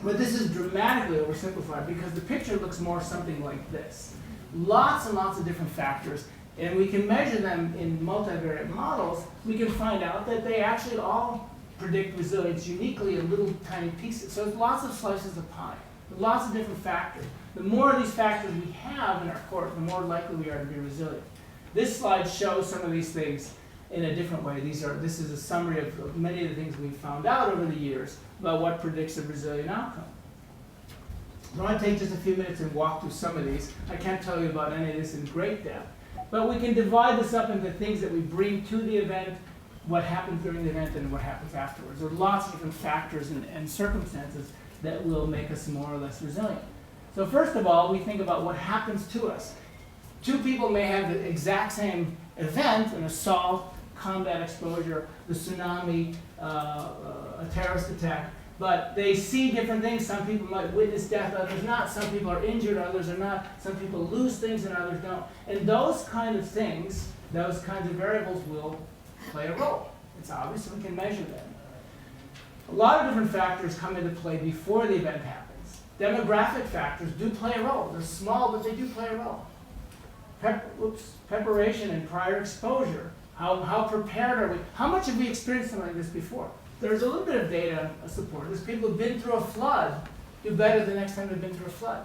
Speaker 3: But this is dramatically oversimplified because the picture looks more something like this. Lots and lots of different factors, and we can measure them in multivariate models. We can find out that they actually all predict resilience uniquely in little tiny pieces. So it's lots of slices of pie, lots of different factors. The more of these factors we have in our course, the more likely we are to be resilient. This slide shows some of these things in a different way. This is a summary of many of the things we've found out over the years about what predicts a resilient outcome. I want to take just a few minutes and walk through some of these. I can't tell you about any of this in great depth, but we can divide this up into things that we bring to the event, what happens during the event, and what happens afterwards. There are lots of different factors and circumstances that will make us more or less resilient. So first of all, we think about what happens to us. Two people may have the exact same event, an assault, combat exposure, the tsunami, a terrorist attack, but they see different things. Some people might witness death, others not. Some people are injured, others are not. Some people lose things and others don't. And those kind of things, those kinds of variables will play a role. It's obvious, and we can measure them. A lot of different factors come into play before the event happens. Demographic factors do play a role. They're small, but they do play a role. Preparation and prior exposure. How prepared are we? How much have we experienced something like this before? There's a little bit of data support. There's people who've been through a flood do better the next time they've been through a flood.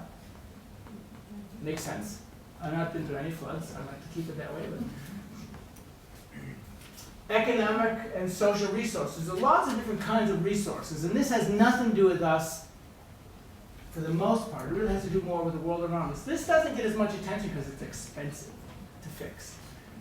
Speaker 3: Makes sense. I've not been through any floods. I like to keep it that way. But economic and social resources. There are lots of different kinds of resources, and this has nothing to do with us for the most part. It really has to do more with the world around us. This doesn't get as much attention because it's expensive to fix.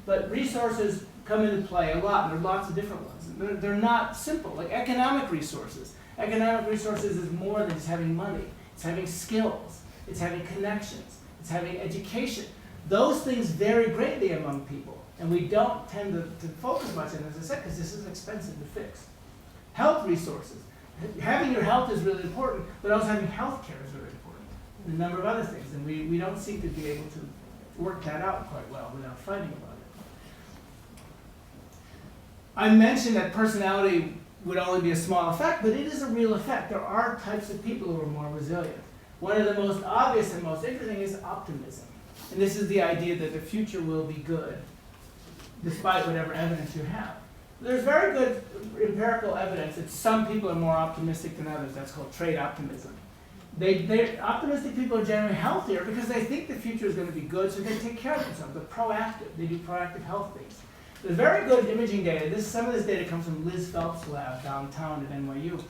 Speaker 3: But resources come into play a lot, and there are lots of different ones. They're not simple, like economic resources. Economic resources is more than just having money. It's having skills. It's having connections. It's having education. Those things vary greatly among people, and we don't tend to focus much on it, as I said, because this is expensive to fix. Health resources. Having your health is really important, but also having health care is really important. And a number of other things, and we don't seem to be able to work that out quite well without fighting about it. I mentioned that personality would only be a small effect, but it is a real effect. There are types of people who are more resilient. One of the most obvious and most interesting is optimism. And this is the idea that the future will be good, despite whatever evidence you have. There's very good empirical evidence that some people are more optimistic than others. That's called trait optimism. Optimistic people are generally healthier because they think the future is going to be good, so they take care of themselves. They're proactive. They do proactive health things. There's very good imaging data. Some of this data comes from Liz Phelps' lab downtown at NYU,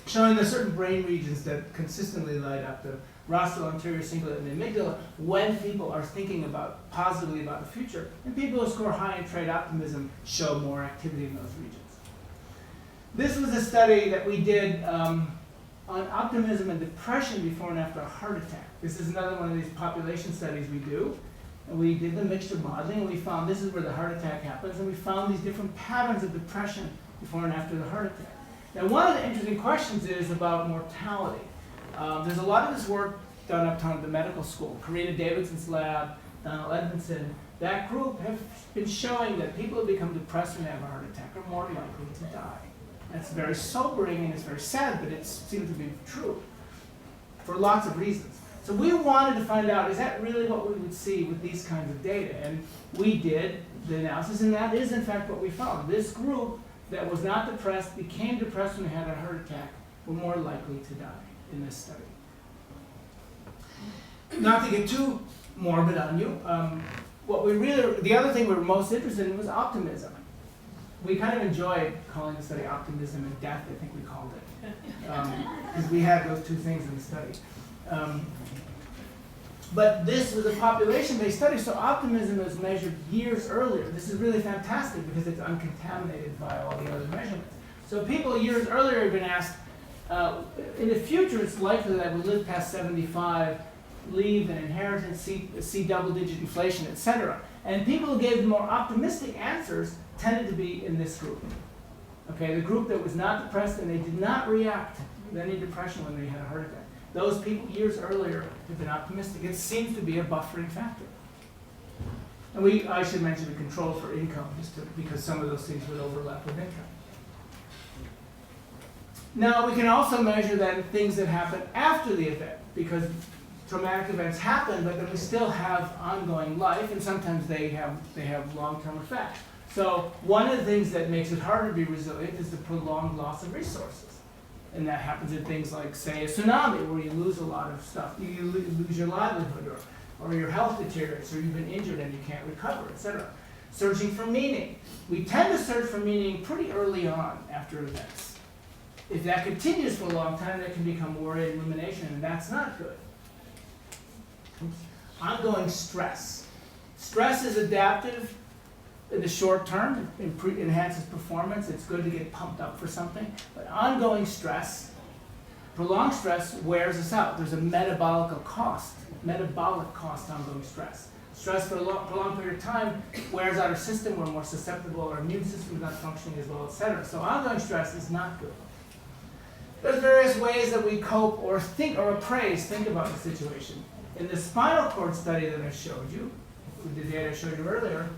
Speaker 3: showing there's certain brain regions that consistently light up, the rostral anterior cingulate and the amygdala, when people are thinking positively about the future. And people who score high in trait optimism show more activity in those regions. This was a study that we did on optimism and depression before and after a heart attack. This is another one of these population studies we do. And we did the mixture modeling, and we found this is where the heart attack happens, and we found these different patterns of depression before and after the heart attack. Now, one of the interesting questions is about mortality. There's a lot of this work done uptown at the medical school. Karina Davidson's lab, Donald Edmondson, that group have been showing that people who become depressed when they have a heart attack are more likely to die. That's very sobering and it's very sad, but it seems to be true for lots of reasons. So we wanted to find out, is that really what we would see with these kinds of data? And we did the analysis, and that is in fact what we found. This group that was not depressed, became depressed when they had a heart attack, were more likely to die in this study. not to get too morbid on you, the other thing we were most interested in was optimism. We kind of enjoyed calling the study optimism and death, I think we called it, because we had those two things in the study. But this was a population-based study, so optimism was measured years earlier. This is really fantastic because it's uncontaminated by all the other measurements. So people years earlier have been asked, in the future it's likely that we live past 75, leave an inheritance, see double-digit inflation, etc. And people who gave the more optimistic answers tended to be in this group. Okay, the group that was not depressed and they did not react to any depression when they had a heart attack. Those people years earlier have been optimistic. It seems to be a buffering factor. And I should mention the control for income, because some of those things would overlap with income. Now, we can also measure then things that happen after the event, because traumatic events happen, but then we still have ongoing life, and sometimes they have long-term effects. So one of the things that makes it harder to be resilient is the prolonged loss of resources. And that happens in things like, say, a tsunami, where you lose a lot of stuff. You lose your livelihood, or your health deteriorates, or you've been injured and you can't recover, etc. Searching for meaning. We tend to search for meaning pretty early on after events. If that continues for a long time, that can become worry and rumination, and that's not good. Ongoing stress. Stress is adaptive in the short term. It enhances performance. It's good to get pumped up for something. But ongoing stress, prolonged stress, wears us out. There's a metabolic cost ongoing stress. Stress for a prolonged period of time wears out our system. We're more susceptible. Our immune system is not functioning as well, etc. So ongoing stress is not good. There's various ways that we cope or think or appraise, think about the situation. In the spinal cord study that I showed you, the data I showed you earlier,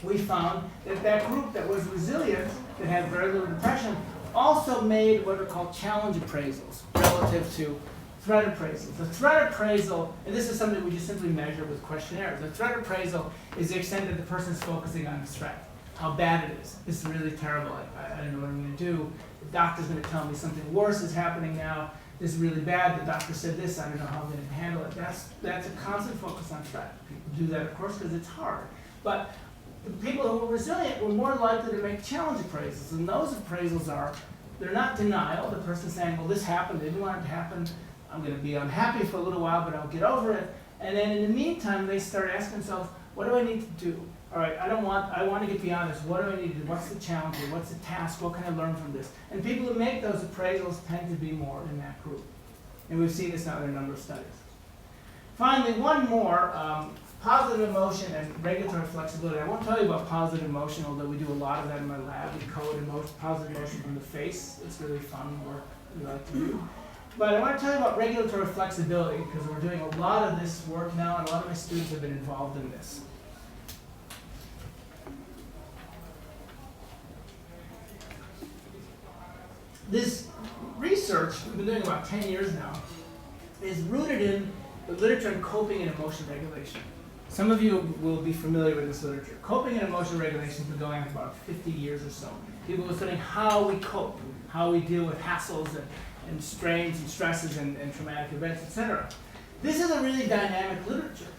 Speaker 3: we found that that group that was resilient, that had very little depression, also made what are called challenge appraisals relative to threat appraisals. The threat appraisal, and this is something we just simply measure with questionnaires, the threat appraisal is the extent that the person's focusing on the threat, how bad it is. This is really terrible. I don't know what I'm going to do. The doctor's going to tell me something worse is happening now. This is really bad. The doctor said this. I don't know how I'm going to handle it. That's a constant focus on threat. People do that, of course, because it's hard. But the people who were resilient were more likely to make challenge appraisals. And those appraisals they're not denial. The person's saying, well, this happened. I didn't want it to happen. I'm going to be unhappy for a little while, but I'll get over it. And then in the meantime, they start asking themselves, what do I need to do? All right, I want to get beyond this. What do I need to do? What's the challenge here? What's the task? What can I learn from this? And people who make those appraisals tend to be more in that group. And we've seen this now in a number of studies. Finally, one more, positive emotion and regulatory flexibility. I won't tell you about positive emotion, although we do a lot of that in my lab. We code positive emotion from the face. It's really fun work we like to do. But I want to tell you about regulatory flexibility, because we're doing a lot of this work now, and a lot of my students have been involved in this. This research, we've been doing about 10 years now, is rooted in the literature on coping and emotion regulation. Some of you will be familiar with this literature. Coping and emotion regulation has been going on for about 50 years or so. People are studying how we cope, how we deal with hassles and strains and stresses and traumatic events, etc. This is a really dynamic literature.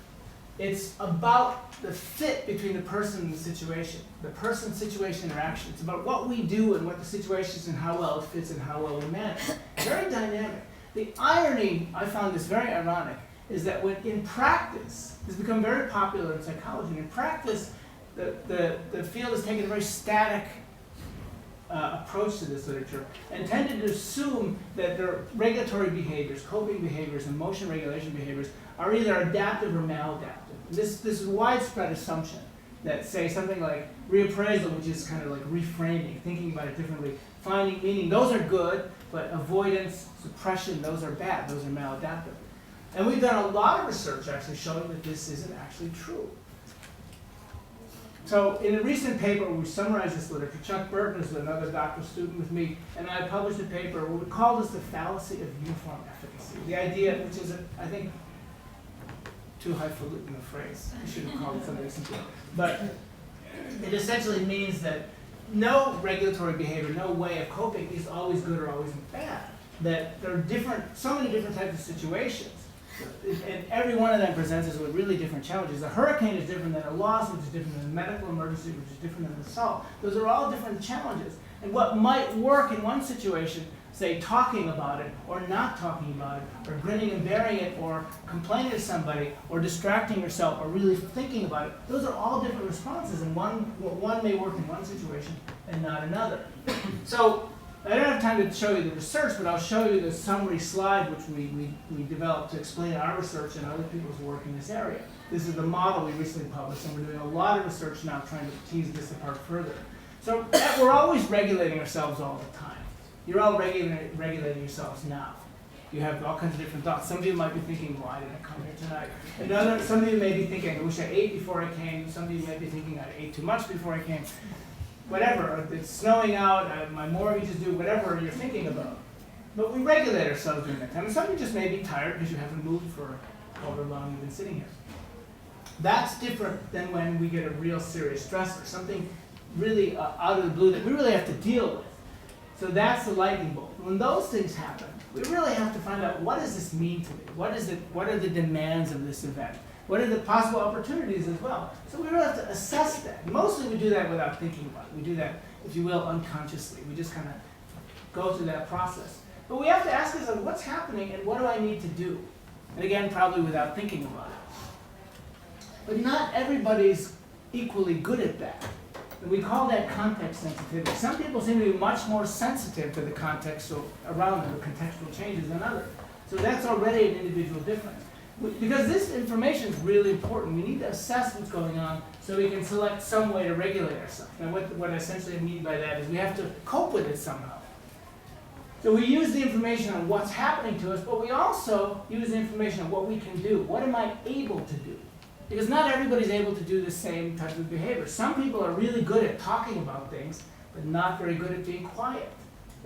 Speaker 3: It's about the fit between the person and the situation, the person-situation interaction. It's about what we do and what the situation is and how well it fits and how well we manage. Very dynamic. The irony, I found this very ironic, is that when in practice, this has become very popular in psychology. In practice, the field has taken a very static approach to this literature and tended to assume that their regulatory behaviors, coping behaviors, emotion regulation behaviors are either adaptive or maladaptive. This is a widespread assumption that, say, something like reappraisal, which is kind of like reframing, thinking about it differently, finding meaning, those are good, but avoidance, suppression, those are bad, those are maladaptive. And we've done a lot of research actually showing that this isn't actually true. So in a recent paper where we summarized this literature, Chuck Burton is another doctoral student with me, and I published a paper where we call this the fallacy of uniform efficacy. The idea, which is, I think, too highfalutin a phrase. I should have called it something simpler. But it essentially means that no regulatory behavior, no way of coping is always good or always bad. That there are so many different types of situations. And every one of them presents us with really different challenges. A hurricane is different than a loss, which is different than a medical emergency, which is different than an assault. Those are all different challenges. And what might work in one situation, say talking about it, or not talking about it, or grinning and bearing it, or complaining to somebody, or distracting yourself, or really thinking about it, those are all different responses, and one may work in one situation and not another. So I don't have time to show you the research, but I'll show you the summary slide which we developed to explain our research and other people's work in this area. This is the model we recently published, and we're doing a lot of research now trying to tease this apart further. So we're always regulating ourselves all the time. You're all regulating yourselves now. You have all kinds of different thoughts. Some of you might be thinking, why did I come here tonight? Some of you may be thinking, I wish I ate before I came. Some of you may be thinking, I ate too much before I came. Whatever, it's snowing out, my mortgage is due, whatever you're thinking about. But we regulate ourselves during that time. And some of you just may be tired because you haven't moved for however long you've been sitting here. That's different than when we get a real serious stressor, something really out of the blue that we really have to deal with. So that's the lightning bolt. When those things happen, we really have to find out, what does this mean to me? What are the demands of this event? What are the possible opportunities as well? So we really have to assess that. Mostly we do that without thinking about it. We do that, if you will, unconsciously. We just kind of go through that process. But we have to ask ourselves, what's happening and what do I need to do? And again, probably without thinking about it. But not everybody's equally good at that. And we call that context sensitivity. Some people seem to be much more sensitive to the context around them, the contextual changes, than others. So that's already an individual difference. Because this information is really important. We need to assess what's going on so we can select some way to regulate ourselves. And what essentially I mean by that is we have to cope with it somehow. So we use the information on what's happening to us, but we also use the information on what we can do. What am I able to do? Because not everybody's able to do the same type of behavior. Some people are really good at talking about things, but not very good at being quiet.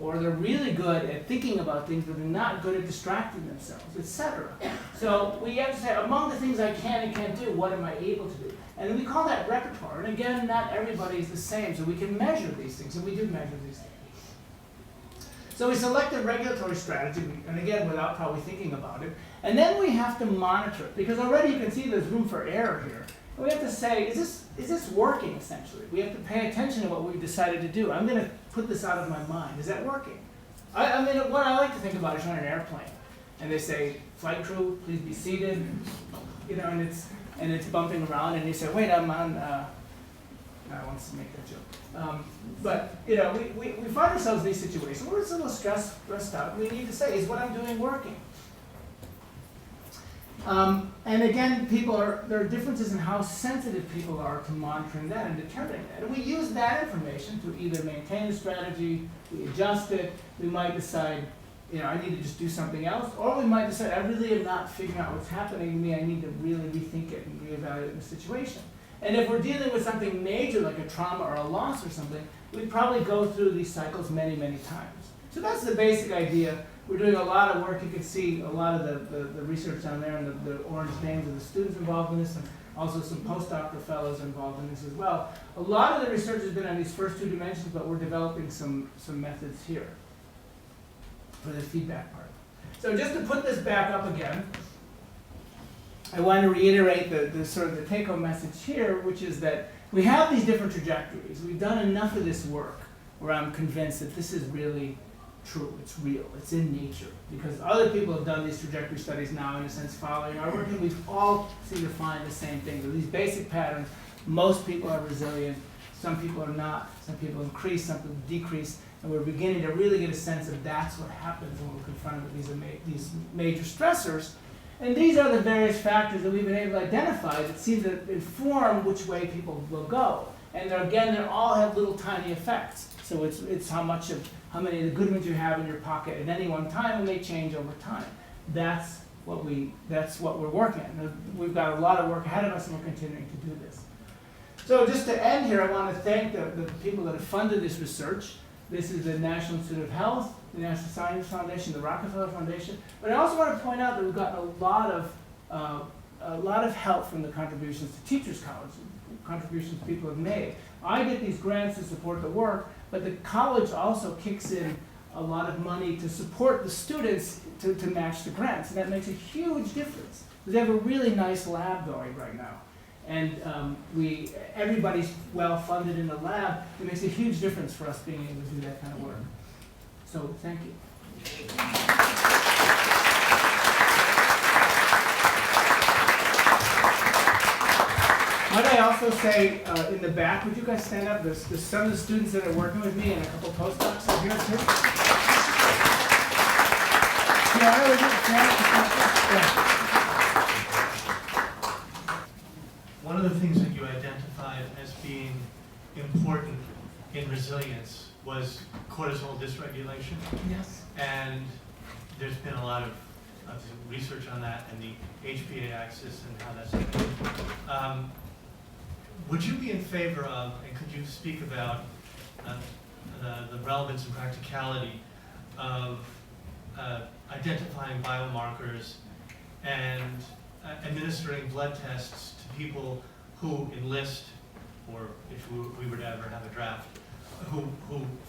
Speaker 3: Or they're really good at thinking about things, but they're not good at distracting themselves, etc. So we have to say, among the things I can and can't do, what am I able to do? And we call that repertoire. And again, not everybody is the same, so we can measure these things, and we do measure these things. So we select a regulatory strategy, and again, without probably thinking about it. And then we have to monitor it, because already you can see there's room for error here. And we have to say, is this working, essentially? We have to pay attention to what we've decided to do. I'm going to put this out of my mind. Is that working? I mean, what I like to think about is on an airplane. And they say, flight crew, please be seated. You know, and it's bumping around, and you say, wait, I'm on, I want to make that joke. But, you know, we find ourselves in these situations where it's a little stressed out. We need to say, is what I'm doing working? And again, there are differences in how sensitive people are to monitoring that and determining that. And we use that information to either maintain the strategy, we adjust it, we might decide, you know, I need to just do something else, or we might decide, I really am not figuring out what's happening to me, I need to really rethink it and reevaluate the situation. And if we're dealing with something major like a trauma or a loss or something, we'd probably go through these cycles many, many times. So that's the basic idea. We're doing a lot of work. You can see a lot of the research down there and the orange names of the students involved in this, and also some postdoctoral fellows are involved in this as well. A lot of the research has been on these first two dimensions, but we're developing some methods here for the feedback part. So just to put this back up again, I want to reiterate the sort of the take-home message here, which is that we have these different trajectories. We've done enough of this work where I'm convinced that this is really true, it's real, it's in nature. Because other people have done these trajectory studies now, in a sense, following our work, and we all seem to find the same thing. There are these basic patterns. Most people are resilient, some people are not, some people increase, some people decrease, and we're beginning to really get a sense of that's what happens when we're confronted with these major stressors. And these are the various factors that we've been able to identify that seem to inform which way people will go. And they all have little tiny effects. So it's how many of the good ones you have in your pocket at any one time, and they change over time. That's what we're working on. We've got a lot of work ahead of us, and we're continuing to do this. So just to end here, I want to thank the people that have funded this research. This is the National Institute of Health, the National Science Foundation, the Rockefeller Foundation. But I also want to point out that we've gotten a lot of help from the contributions to Teachers College, contributions people have made. I get these grants to support the work, but the college also kicks in a lot of money to support the students to match the grants, and that makes a huge difference. They have a really nice lab going right now, and everybody's well funded in the lab. It makes a huge difference for us being able to do that kind of work. So thank you. Might I also say, in the back, would you guys stand up? There's some of the students that are working with me and a couple postdocs are here too. Yeah, would you stand up?
Speaker 4: One of the things that you identified as being important in resilience was cortisol dysregulation.
Speaker 3: Yes.
Speaker 4: And there's been a lot of research on that and the HPA axis and how that's affected. Would you be in favor of, and could you speak about the relevance and practicality of identifying biomarkers and administering blood tests to people who enlist, or if we were to ever have a draft, who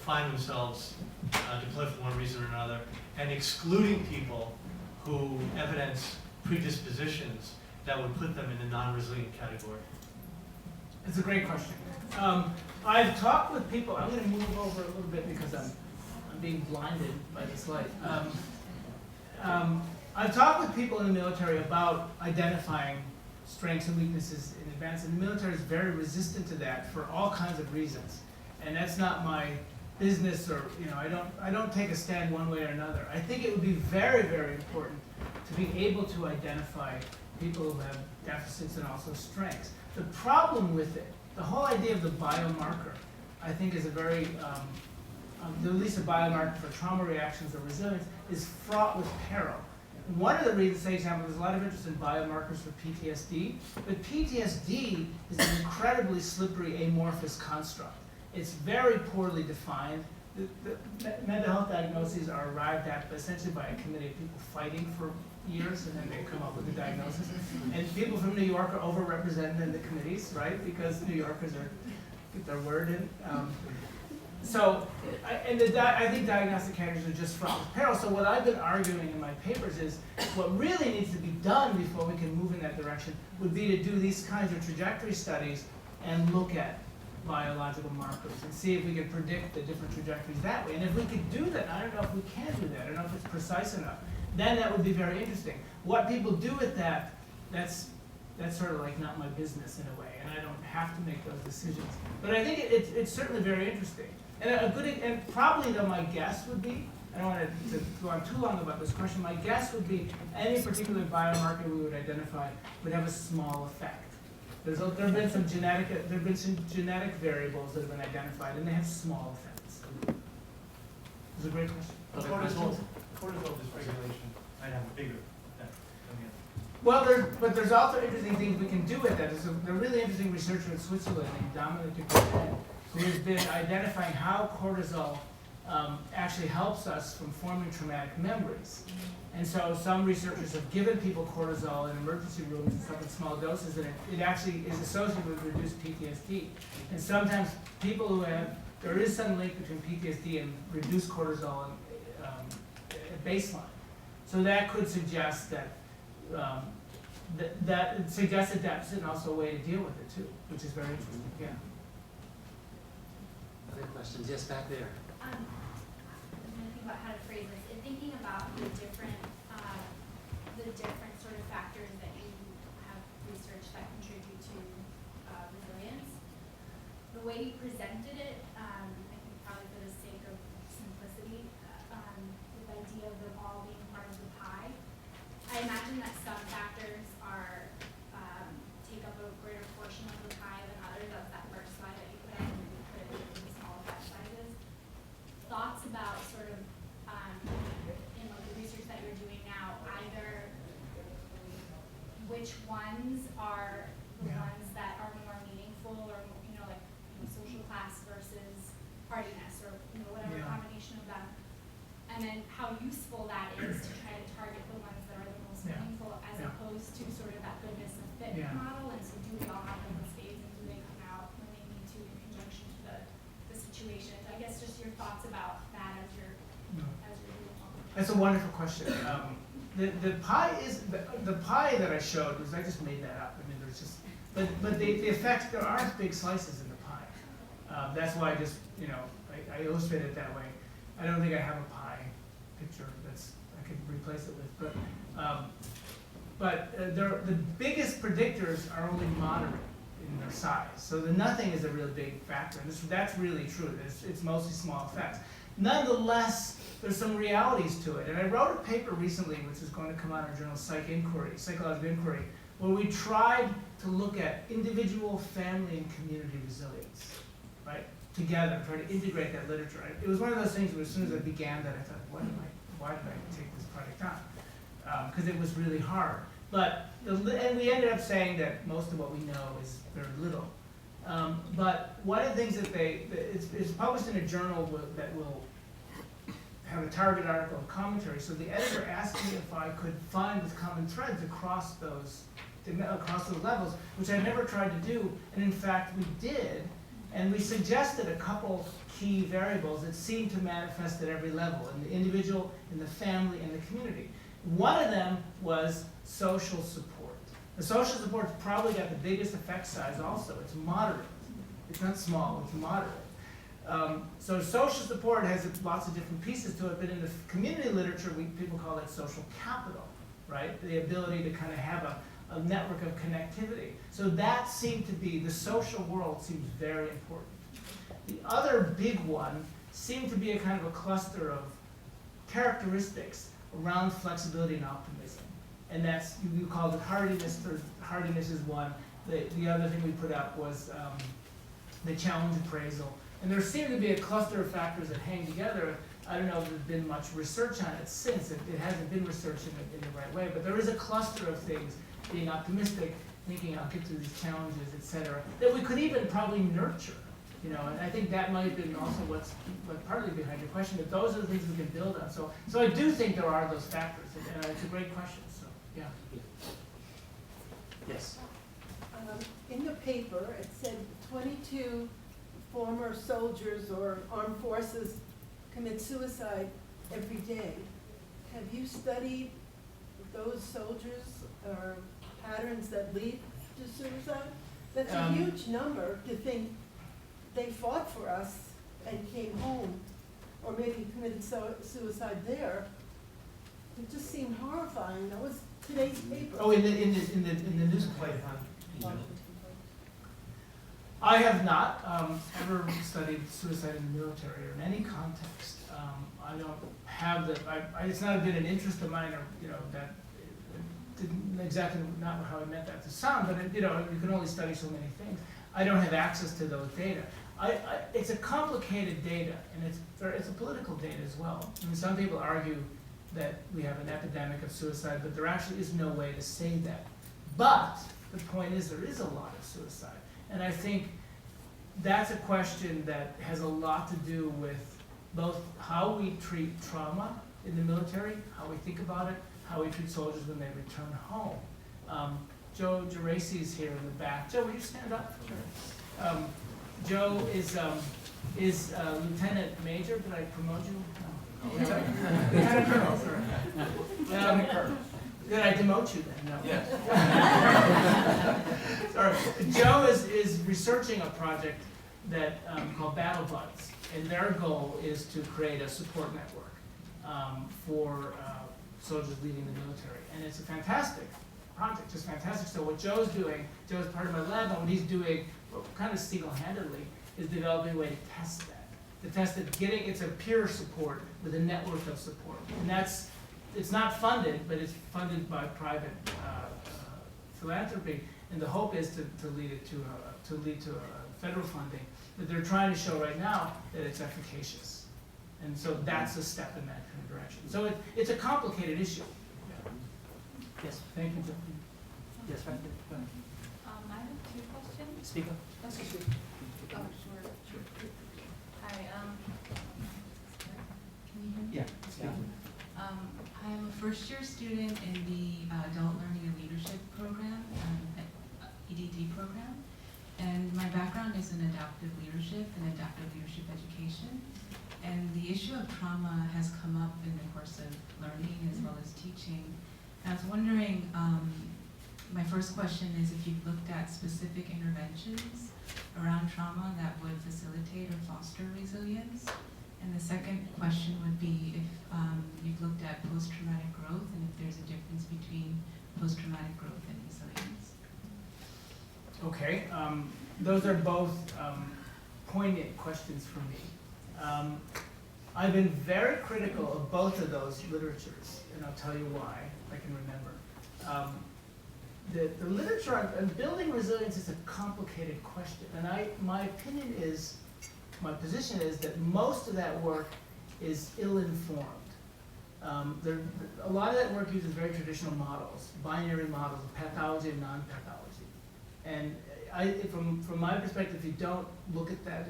Speaker 4: find themselves deployed for one reason or another, and excluding people who evidence predispositions that would put them in the non-resilient category?
Speaker 3: It's a great question. I've talked with people. I'm going to move over a little bit because I'm being blinded by this light. I've talked with people in the military about identifying strengths and weaknesses in advance, and the military is very resistant to that for all kinds of reasons. And that's not my business, or I don't take a stand one way or another. I think it would be very, very important to be able to identify people who have deficits and also strengths. The problem with it, the whole idea of the biomarker, I think is a very, at least a biomarker for trauma reactions or resilience, is fraught with peril. One of the reasons, say, example, there's a lot of interest in biomarkers for PTSD, but PTSD is an incredibly slippery, amorphous construct. It's very poorly defined. The mental health diagnoses are arrived at essentially by a committee of people fighting for years, and then they come up with a diagnosis. And people from New York are overrepresented in the committees, right? Because New Yorkers get their word in. I think diagnostic categories are just fraught with peril. So what I've been arguing in my papers is what really needs to be done before we can move in that direction would be to do these kinds of trajectory studies and look at biological markers and see if we can predict the different trajectories that way. And if we could do that, I don't know if we can do that. I don't know if it's precise enough. Then that would be very interesting. What people do with that, that's sort of like not my business in a way, and I don't have to make those decisions. But I think it's certainly very interesting. And probably though my guess would be, I don't want to go on too long about this question, my guess would be any particular biomarker we would identify would have a small effect. There have been some genetic variables that have been identified, and they have small effects. It's a great question.
Speaker 4: Cortisol dysregulation might have a bigger effect than the other.
Speaker 3: Well, there's also interesting things we can do with that. There's a really interesting researcher in Switzerland named Dominic Duquesne, who has been identifying how cortisol actually helps us from forming traumatic memories. And so some researchers have given people cortisol in emergency rooms and stuff in small doses, and it actually is associated with reduced PTSD. And sometimes people who have, there is some link between PTSD and reduced cortisol at baseline. So that could suggest that that suggests a deficit and also a way to deal with it too, which is very interesting. Yeah.
Speaker 5: Other questions? Yes, back there.
Speaker 6: I'm going to think about how to phrase this. In thinking about the different sort of factors that you have researched that contribute to resilience, the way you presented it, I think probably for the sake of simplicity, the idea of them all being part of the pie, I imagine that some factors are take up a greater portion of the pie than others. That's that first slide that you put in, and you put it in small effect sizes. Thoughts about sort of in like the research that you're doing now, either which ones are the ones that are more meaningful, or like social class versus hardiness, or whatever combination of them, and then how useful that is to try to target the ones that are the most meaningful, as opposed to sort of that goodness of fit model. And so, do we all have them in spades, and do they come out when they need to in conjunction to the situations? I guess just your thoughts about that as you're
Speaker 3: a wonderful question. The pie is, the pie that I showed was, I just made that up. I mean, there's just, but the effects, there aren't big slices in the pie. That's why I just, you know, I illustrate it that way. I don't think I have a pie picture that's, I could replace it with, but the biggest predictors are only moderate in their size. So the nothing is a really big factor, and that's really true. It's mostly small effects. Nonetheless, there's some realities to it. And I wrote a paper recently, which is going to come out in our journal Psychological Inquiry, where we tried to look at individual, family, and community resilience, right? Together, try to integrate that literature. It was one of those things where as soon as I began that, I thought, why did I take this project on? Because it was really hard. But, and we ended up saying that most of what we know is very little. But one of the things that it's published in a journal that will have a target article and commentary. So the editor asked me if I could find the common threads across those levels, which I never tried to do. And in fact, we did. And we suggested a couple key variables that seemed to manifest at every level, in the individual, in the family, and the community. One of them was social support. The social support's probably got the biggest effect size also. It's moderate. It's not small, it's moderate. So social support has lots of different pieces to it, but in the community literature, people call it social capital, right? The ability to kind of have a network of connectivity. So that seemed to be, the social world seems very important. The other big one seemed to be a kind of a cluster of characteristics around flexibility and optimism. And that's, you called it hardiness. Hardiness is one. The other thing we put up was the challenge appraisal. And there seemed to be a cluster of factors that hang together. I don't know if there's been much research on it since. It hasn't been researched in the right way, but there is a cluster of things, being optimistic, thinking I'll get through these challenges, et cetera, that we could even probably nurture. You know, and I think that might have been also what's partly behind your question, but those are the things we can build on. So I do think there are those factors, and it's a great question, so, yeah.
Speaker 5: Yes.
Speaker 7: In the paper, it said 22 former soldiers or armed forces commit suicide every day. Have you studied those soldiers or patterns that lead to suicide? That's a huge number to think they fought for us and came home, or maybe committed suicide there. It just seemed horrifying. That was today's paper.
Speaker 3: Oh, in the newspaper. I have not ever studied suicide in the military or in any context. I don't have the. It's not been an interest of mine, or that didn't exactly not how I meant that to sound. But you can only study so many things. I don't have access to those data. It's a complicated data, and it's a political data as well. I mean, some people argue that we have an epidemic of suicide, but there actually is no way to say that. But the point is, there is a lot of suicide. And I think that's a question that has a lot to do with both how we treat trauma in the military, how we think about it, how we treat soldiers when they return home. Joe Geraci is here in the back. Joe, will you stand up? Sure. Joe is Lieutenant Major. Did I promote you? No. Lieutenant Colonel, sorry. Did I demote you then? No.
Speaker 5: Yes.
Speaker 3: Sorry. Joe is researching a project that called Battle Buds, and their goal is to create a support network for soldiers leaving the military, and it's a fantastic project, just fantastic. So what Joe's doing, Joe's part of my lab, and what he's doing, kind of single-handedly, is developing a way to test that. To test it, it's a peer support with a network of support, and it's not funded, but it's funded by private philanthropy, and the hope is to lead to federal funding. But they're trying to show right now that it's efficacious, and so that's a step in that kind of direction. So it's a complicated issue. Yeah. Yes, thank you, Joe. Yes, right there. Go ahead.
Speaker 8: I have two questions.
Speaker 3: Speak up.
Speaker 8: Oh, sure. Hi, can you hear me?
Speaker 3: Yeah. Speak.
Speaker 8: I'm a first-year student in the Adult Learning and Leadership program, EDD program, and my background is in adaptive leadership and adaptive leadership education. And the issue of trauma has come up in the course of learning as well as teaching. And I was wondering, my first question is if you've looked at specific interventions around trauma that would facilitate or foster resilience. And the second question would be if you've looked at post-traumatic growth and if there's a difference between post-traumatic growth and resilience.
Speaker 3: Okay, those are both poignant questions for me. I've been very critical of both of those literatures, and I'll tell you why, if I can remember. The literature on building resilience is a complicated question, and my position is that most of that work is ill-informed. A lot of that work uses very traditional models, binary models of pathology and non-pathology. And from my perspective, if you don't look at that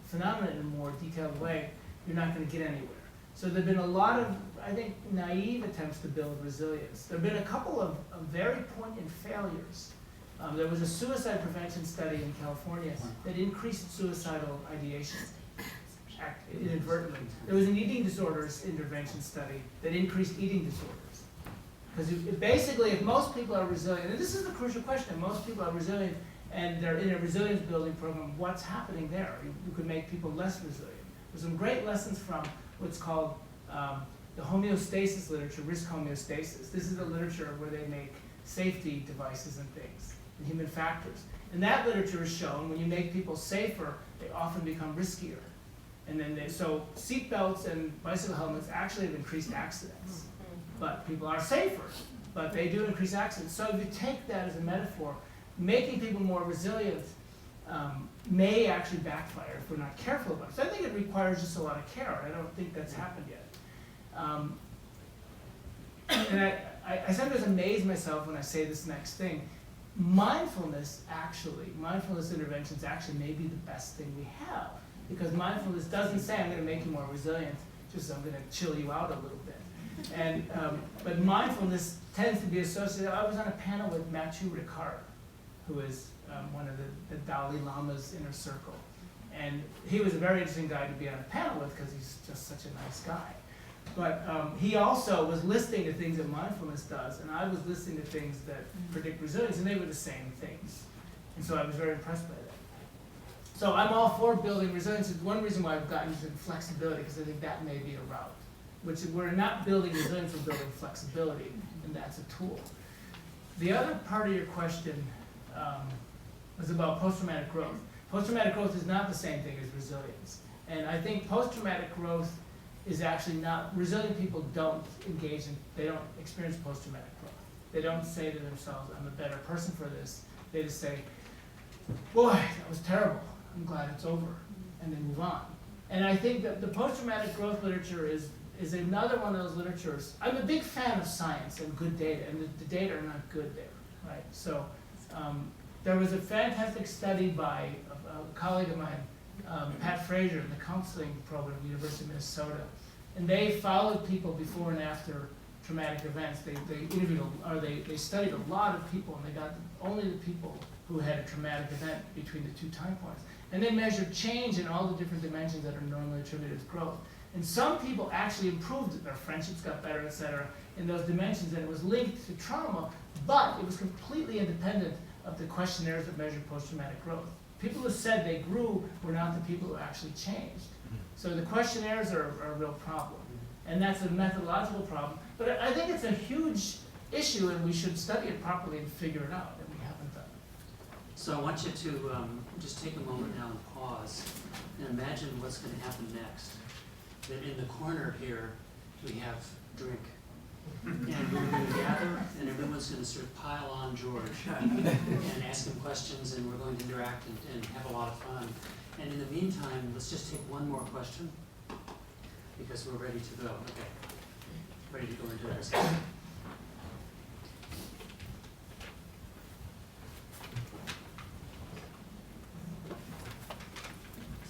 Speaker 3: phenomenon in a more detailed way, you're not going to get anywhere. So there have been a lot of, I think, naive attempts to build resilience. There have been a couple of very poignant failures. There was a suicide prevention study in California that increased suicidal ideation inadvertently. There was an eating disorders intervention study that increased eating disorders. Because basically, if most people are resilient, and this is the crucial question, most people are resilient and they're in a resilience building program, what's happening there? You could make people less resilient. There's some great lessons from what's called the homeostasis literature, risk homeostasis. This is the literature where they make safety devices and things, and human factors. And that literature has shown when you make people safer, they often become riskier. And then so seatbelts and bicycle helmets actually have increased accidents. But people are safer, but they do increase accidents. So if you take that as a metaphor, making people more resilient may actually backfire if we're not careful about it. So I think it requires just a lot of care. I don't think that's happened yet. And I sometimes amaze myself when I say this next thing. Mindfulness interventions actually may be the best thing we have. Because mindfulness doesn't say I'm going to make you more resilient, just I'm going to chill you out a little bit. And but mindfulness tends to be associated. I was on a panel with Mathieu Ricard, who is one of the Dalai Lama's inner circle, and he was a very interesting guy to be on a panel with because he's just such a nice guy. But he also was listening to things that mindfulness does, and I was listening to things that predict resilience, and they were the same things. And so I was very impressed by that. So I'm all for building resilience. It's one reason why I've gotten into flexibility, because I think that may be a route. Which we're not building resilience, we're building flexibility, and that's a tool. The other part of your question was about post-traumatic growth. Post-traumatic growth is not the same thing as resilience. And I think post-traumatic growth is actually not, resilient people don't experience post-traumatic growth. They don't say to themselves, I'm a better person for this. They just say, boy, that was terrible. I'm glad it's over. And they move on. And I think that the post-traumatic growth literature is another one of those literatures. I'm a big fan of science and good data, and the data are not good there, right? So there was a fantastic study by a colleague of mine, Pat Fraser, in the counseling program at the University of Minnesota, and they followed people before and after traumatic events. They interviewed, they studied a lot of people, and they got only the people who had a traumatic event between the two time points. And they measured change in all the different dimensions that are normally attributed to growth. And some people actually improved, their friendships got better, et cetera, in those dimensions, and it was linked to trauma, but it was completely independent of the questionnaires that measured post-traumatic growth. People who said they grew were not the people who actually changed. So the questionnaires are a real problem, and that's a methodological problem. But I think it's a huge issue, and we should study it properly and figure it out, and we haven't done it.
Speaker 2: So I want you to just take a moment now and pause and imagine what's going to happen next. That in the corner here, we have drink. And we're going to gather, and everyone's going to sort of pile on George and ask him questions, and we're going to interact and have a lot of fun. And in the meantime, let's just take one more question, because we're ready to go. Okay. Ready to go into our discussion.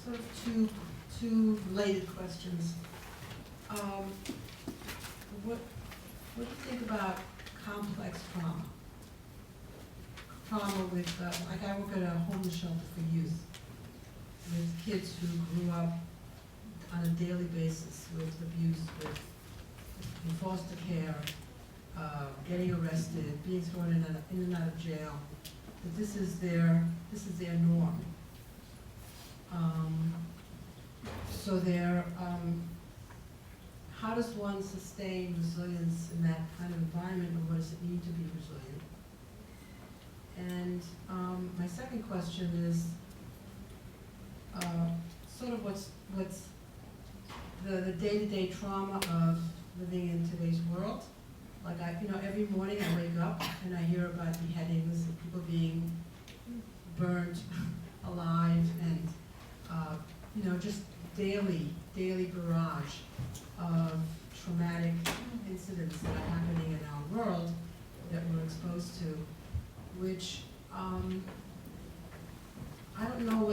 Speaker 7: Sort of two related questions. What do you think about complex trauma? Trauma with, like I work at a homeless shelter for youth.
Speaker 5: with kids who grew up on a daily basis with abuse, with in foster care, getting arrested, being thrown in and out of jail, that this is their norm. So how does one sustain resilience in that kind of environment, or what does it mean to be resilient? And my second question is sort of what's the day-to-day trauma of living in today's world. Like every morning I wake up and I hear about beheadings and people being burned alive, and just daily barrage of traumatic incidents that are happening in our world that we're exposed to, which I don't know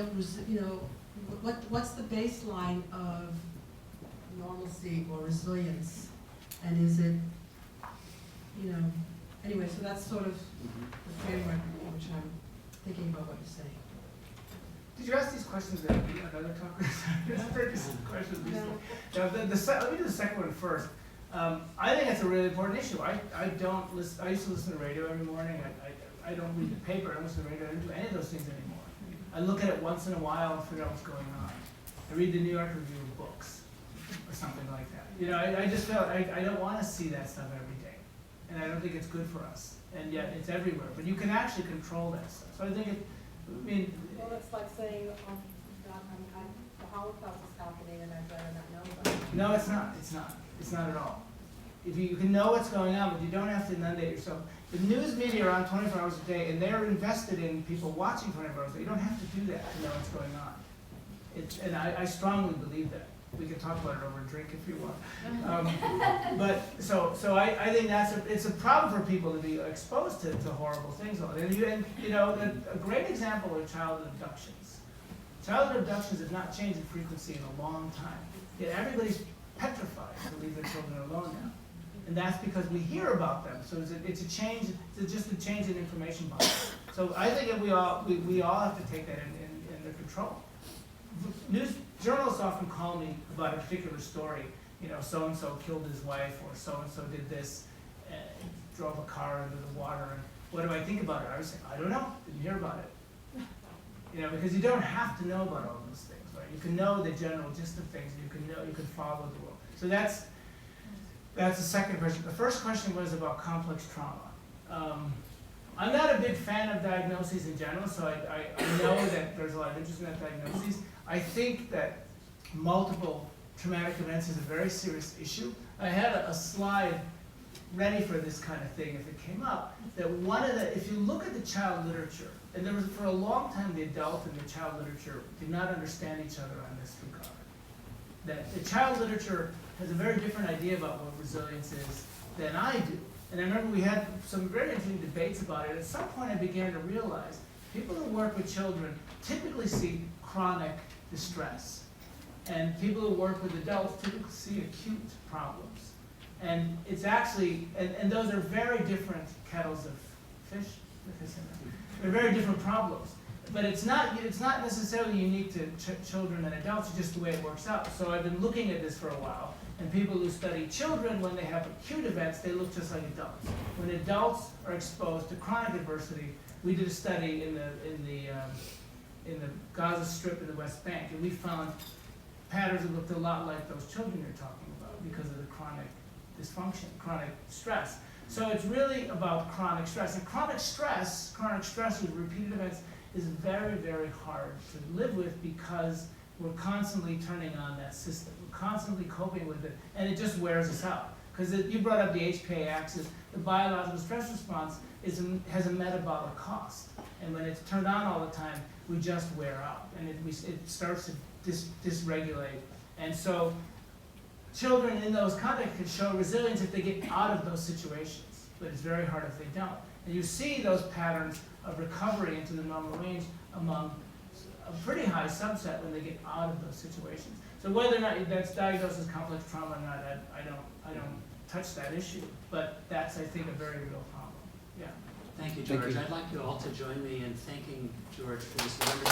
Speaker 5: what's the baseline of normalcy or resilience, and is it, anyway, so that's sort of the framework in which I'm thinking about what you're saying.
Speaker 3: Did you ask these questions at another talk? Questions.
Speaker 5: No.
Speaker 3: Now, let me do the second one first. I think that's a really important issue. I don't listen. I used to listen to radio every morning. I don't read the paper. I don't listen to radio. I don't do any of those things anymore. I look at it once in a while and figure out what's going on. I read the New York Review of Books or something like that. I just felt I don't want to see that stuff every day, and I don't think it's good for us. And yet it's everywhere. But you can actually control that stuff. So I think
Speaker 9: well, it's like saying, the Holocaust is happening and I'd rather not know about it.
Speaker 3: No, it's not. It's not. It's not at all. If you can know what's going on, but you don't have to inundate yourself. The news media are on 24 hours a day, and they're invested in people watching 24 hours a day. You don't have to do that to know what's going on. And I strongly believe that. We can talk about it over a drink if you want. But so I think it's a problem for people to be exposed to horrible things. And a great example are childhood abductions. Childhood abductions have not changed in frequency in a long time. Yet everybody's petrified to leave their children alone now. And that's because we hear about them. So it's a change. It's just a change in information box. So I think that we all have to take that into control. News journalists often call me about a particular story. So and so killed his wife, or so and so did this, drove a car into the water. And what do I think about it? I would say, I don't know. Didn't hear about it. Because you don't have to know about all those things, right? You can know the general gist of things, and you can follow the world. So that's the second question. The first question was about complex trauma. I'm not a big fan of diagnoses in general, so I know that there's a lot of interest in that diagnosis. I think that multiple traumatic events is a very serious issue. I had a slide ready for this kind of thing if it came up, that if you look at the child literature, and there was for a long time the adult and the child literature did not understand each other on this regard. That the child literature has a very different idea about what resilience is than I do. And I remember we had some very interesting debates about it. At some point I began to realize people who work with children typically see chronic distress. And people who work with adults typically see acute problems. And it's actually, and those are very different kettles of fish. They're very different problems. But it's not necessarily unique to children and adults, it's just the way it works out. So I've been looking at this for a while, and people who study children, when they have acute events, they look just like adults. When adults are exposed to chronic adversity, we did a study in the Gaza Strip in the West Bank, and we found patterns that looked a lot like those children you're talking about because of the chronic dysfunction, chronic stress. So it's really about chronic stress. And chronic stress with repeated events, is very, very hard to live with because we're constantly turning on that system. We're constantly coping with it, and it just wears us out. Because you brought up the HPA axis, the biological stress response has a metabolic cost. And when it's turned on all the time, we just wear out, and it starts to dysregulate. And so children in those contexts can show resilience if they get out of those situations, but it's very hard if they don't. And you see those patterns of recovery into the normal range among a pretty high subset when they get out of those situations. So whether or not that's diagnosed as complex trauma or not, I don't touch that issue. But that's, I think, a very real problem. Yeah.
Speaker 2: Thank you,
Speaker 10: Thank
Speaker 2: George.
Speaker 10: you.
Speaker 2: I'd like you all to join me in thanking George for this wonderful